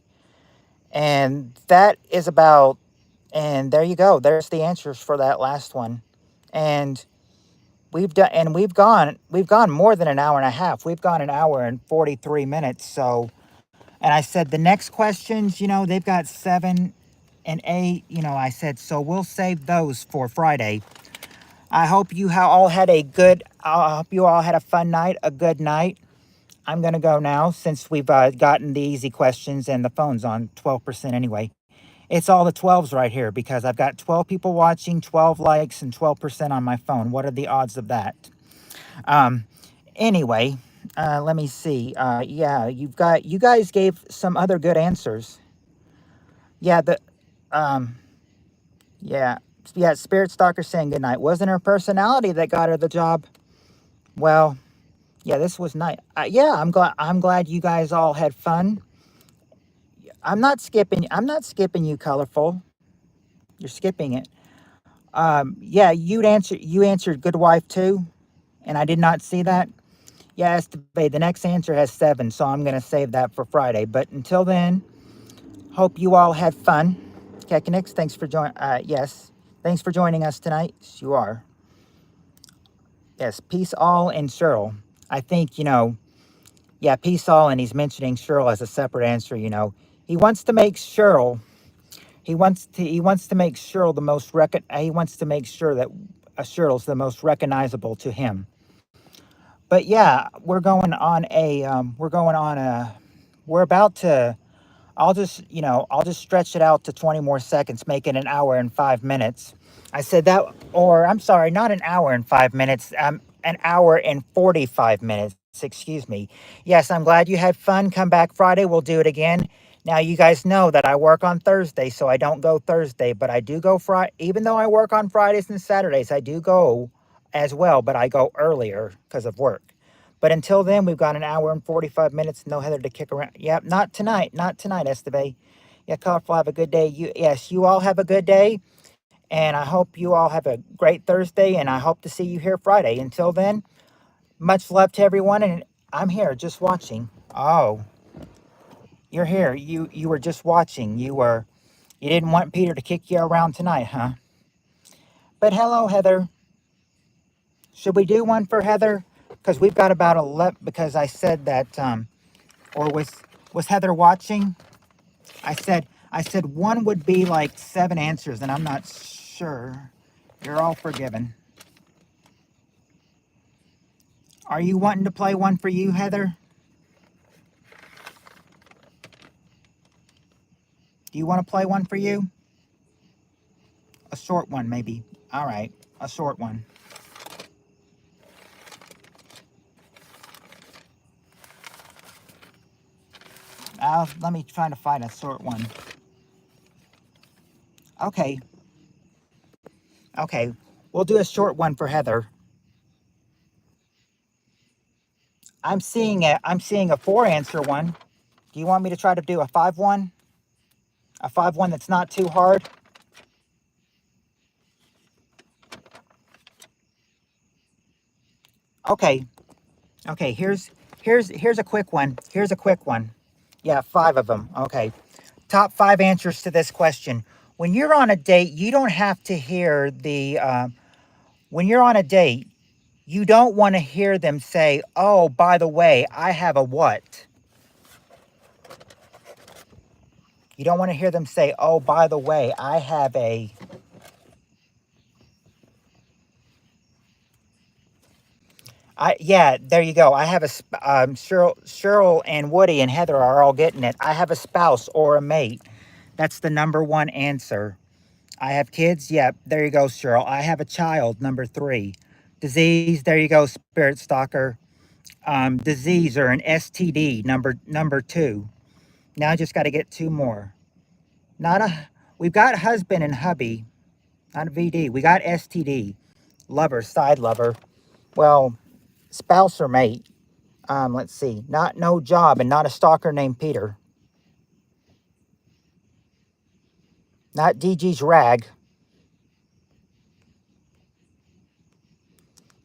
And that is about, and there you go. There's the answers for that last one. And we've gone more than an hour and a half. We've gone an hour and 43 minutes. So, and I said the next questions, they've got 7 and 8. I said, so we'll save those for Friday. I hope you all had a good. I hope you all had a fun night, a good night. I'm gonna go now since we've gotten the easy questions and the phone's on 12% anyway. It's all the 12s right here because I've got 12 people watching, 12 likes, and 12% on my phone. What are the odds of that? Um, anyway, let me see. Yeah, you guys gave some other good answers. Yeah, um, yeah, yeah. Spirit Stalker saying good night. Wasn't her personality that got her the job? Well, yeah, this was nice. Yeah, I'm glad you guys all had fun. I'm not skipping. I'm not skipping you, colorful. You're skipping it. Yeah, You answered good wife too, and I did not see that. Yes, the next answer has 7, so I'm gonna save that for Friday. But until then, hope you all had fun. Kekinix, thanks for joining. Yes, thanks for joining us tonight. Yes, you are. Yes, peace all and Cheryl. I think yeah, peace all, and he's mentioning Cheryl as a separate answer. He wants to make Cheryl. He wants to make Cheryl the most he wants to make sure that Cheryl's the most recognizable to him. But yeah, we're going on a we're about to I'll just stretch it out to 20 more seconds, make it an hour and 5 minutes. I said that, or I'm sorry, not an hour and 5 minutes, an hour and 45 minutes. Excuse me. Yes, I'm glad you had fun. Come back Friday. We'll do it again. Now, you guys know that I work on Thursday, so I don't go Thursday, but I do go Friday. Even though I work on Fridays and Saturdays, I do go as well, but I go earlier because of work. But until then, we've got an hour and 45 minutes. No Heather to kick around. Yep, not tonight. Not tonight, Esteve. Yeah, Colorful, have a good day. Yes, you all have a good day. And I hope you all have a great Thursday. And I hope to see you here Friday. Until then, much love to everyone. And I'm here just watching. Oh, you're here. You were just watching. You were. You didn't want Peter to kick you around tonight, huh? But hello, Heather. Should we do one for Heather? Because we've got about 11, because I said that, or was Heather watching? I said one would be like 7 answers, and I'm not sure. You're all forgiven. Are you wanting to play one for you, Heather? Do you want to play one for you? A short one, maybe. All right, a short one. Let me try to find a short one. Okay. Okay. We'll do a short one for Heather. I'm seeing a 4-answer one. Do you want me to try to do a 5 one? A 5 one that's not too hard? Okay. Okay, here's a quick one. Here's a quick one. Yeah, 5 of them. Okay. Top 5 answers to this question. When you're on a date, you don't have to hear when you're on a date, you don't want to hear them say, "Oh, by the way, I have a what?" You don't want to hear them say, "Oh, by the way, I have a..." Yeah, there you go. I have a Cheryl and Woody and Heather are all getting it. I have a spouse or a mate. That's the number 1 answer. I have kids. Yep, there you go, Cheryl. I have a child. Number 3. Disease. There you go, Spirit Stalker. Disease or an STD. Number 2. Now I just got to get 2 more. We've got husband and hubby, not a VD. We got STD. Lover, side lover. Well, spouse or mate. Let's see. Not no job and not a stalker named Peter. Not DG's rag.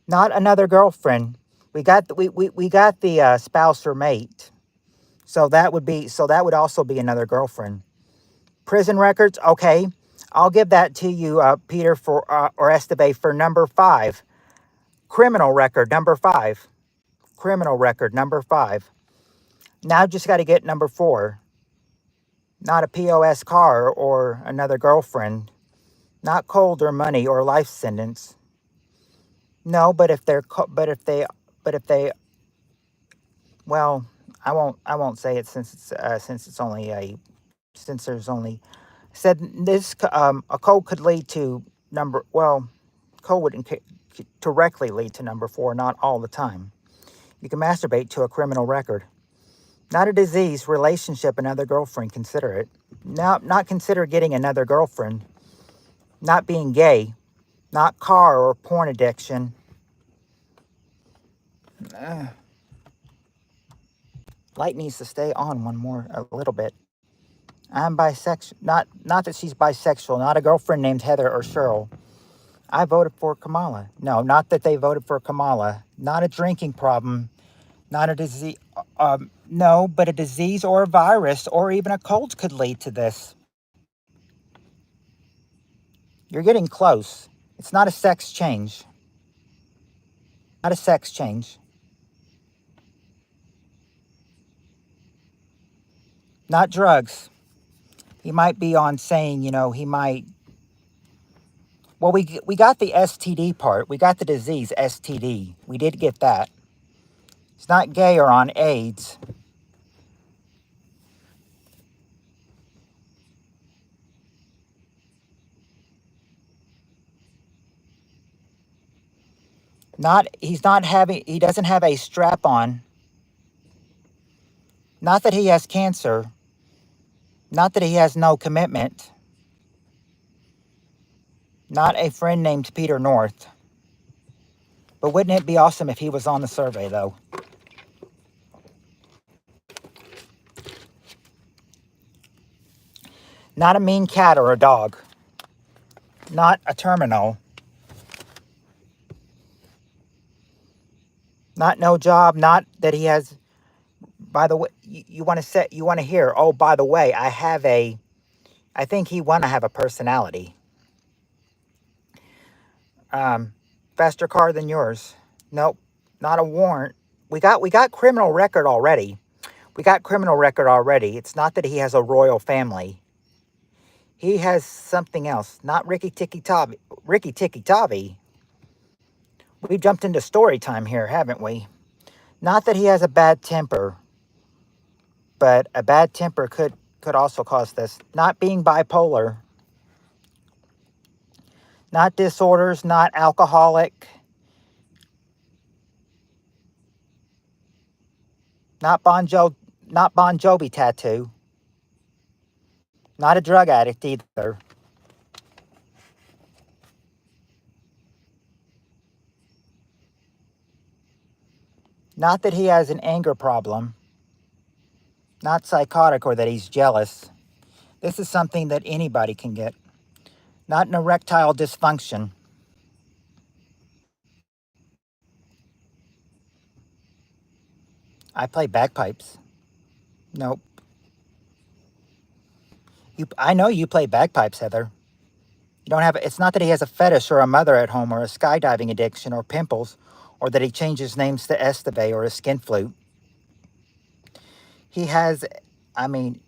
Not another girlfriend. We got the spouse or mate. So that would also be another girlfriend. Prison records. Okay, I'll give that to you, Peter, for or Estebe for number 5. Criminal record number 5. Criminal record number 5. Now just got to get number 4. Not a POS car or another girlfriend. Not cold or money or life sentence. No, but if they're but if they well, I won't say it since it's only a since there's only said this a cold could lead to cold wouldn't directly lead to number 4, not all the time. You can masturbate to a criminal record. Not a disease, relationship, another girlfriend, consider it. Not consider getting another girlfriend. Not being gay. Not car or porn addiction. Light needs to stay on a little bit. I'm bisexual. Not that she's bisexual. Not a girlfriend named Heather or Cheryl. I voted for Kamala. No, not that they voted for Kamala. Not a drinking problem. Not a disease. No, but a disease or a virus or even a cold could lead to this. You're getting close. It's not a sex change. Not a sex change. Not drugs. He might be on saying, he might. Well, we got the STD part. We got the disease, STD. We did get that. It's not gay or on AIDS. He doesn't have a strap on. Not that he has cancer. Not that he has no commitment. Not a friend named Peter North. But wouldn't it be awesome if he was on the survey, though? Not a mean cat or a dog. Not a terminal. Not no job. Not that he has. By the way, you want to hear, oh, by the way, I have a, I think he want to have a personality. Faster car than yours. Nope, not a warrant. We got criminal record already. We got criminal record already. It's not that he has a royal family. He has something else. Not Ricky Tikki Tavi. Ricky Tikki Tavi. We jumped into story time here, haven't we? Not that he has a bad temper, but a bad temper could also cause this. Not being bipolar, not disorders, not alcoholic, not not Bon Jovi tattoo, not a drug addict either. Not that he has an anger problem, not psychotic or that he's jealous. This is something that anybody can get. Not an erectile dysfunction. I play bagpipes. Nope. I know you play bagpipes, Heather. You don't have. It's not that he has a fetish or a mother at home or a skydiving addiction or pimples, or that he changes names to Esteve or a skin flute. He has. I mean,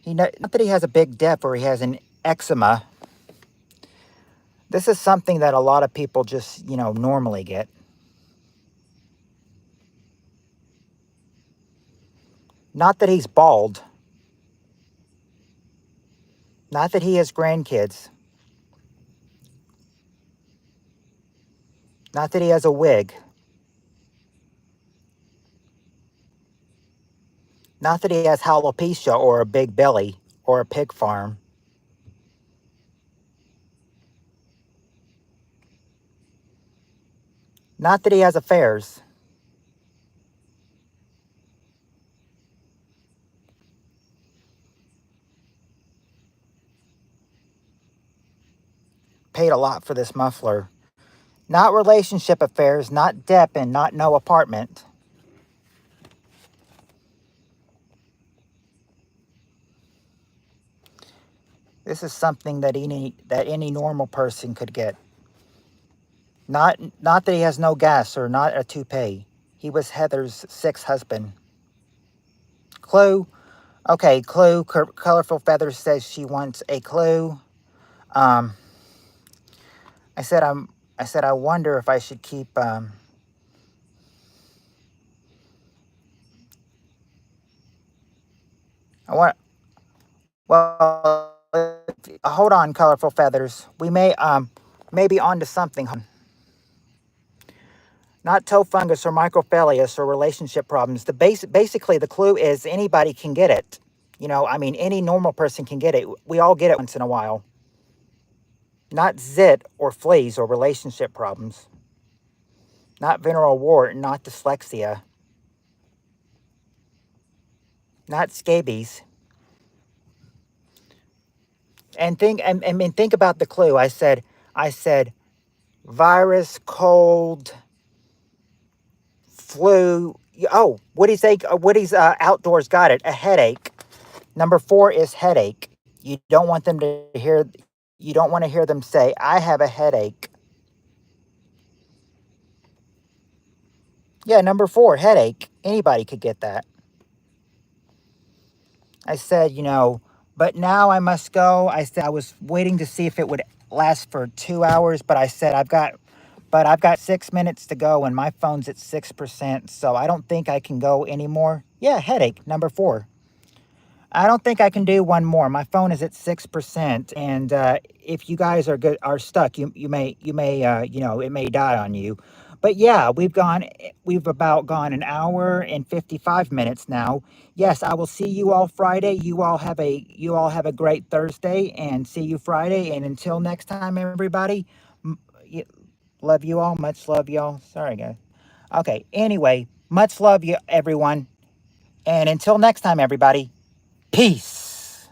not that he has a big dip or he has an eczema. This is something that a lot of people just normally get. Not that he's bald. Not that he has grandkids. Not that he has a wig. Not that he has alopecia or a big belly or a pig farm. Not that he has affairs. Paid a lot for this muffler. Not relationship affairs, not debt, and not no apartment. This is something that any normal person could get. Not that he has no gas or not a toupee. He was Heather's sixth husband. Clue. Okay, clue. Colorful Feathers says she wants a clue. Um, I said I wonder if I should keep. I want. Well, hold on, Colorful Feathers. We may be onto something. Not toe fungus or microphilius or relationship problems. Basically the clue is anybody can get it. Any normal person can get it. We all get it once in a while. Not zit or fleas or relationship problems. Not venereal wart, not dyslexia. Not scabies. And think about the clue. I said virus, cold, flu. Oh, Woody's outdoors got it. A headache. Number 4 is headache. You don't want them to hear. You don't want to hear them say, "I have a headache." Yeah, number 4, headache. Anybody could get that. I said, but now I must go. I said I was waiting to see if it would last for 2 hours, but I said I've got 6 minutes to go and my phone's at 6%, so I don't think I can go anymore. Yeah, headache, number 4. I don't think I can do one more. My phone is at 6%, and if you guys are stuck, you may it may die on you. But yeah, we've about gone an hour and 55 minutes now. Yes, I will see you all Friday. You all have a great Thursday, and see you Friday. And until next time, everybody, love you all. Much love, y'all. Sorry, guys. Okay. Anyway, much love, you everyone, and until next time, everybody. Peace.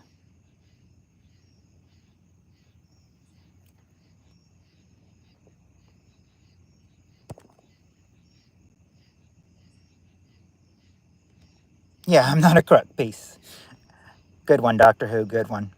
Yeah, I'm not a crook. Peace. Good one, Doctor Who. Good one.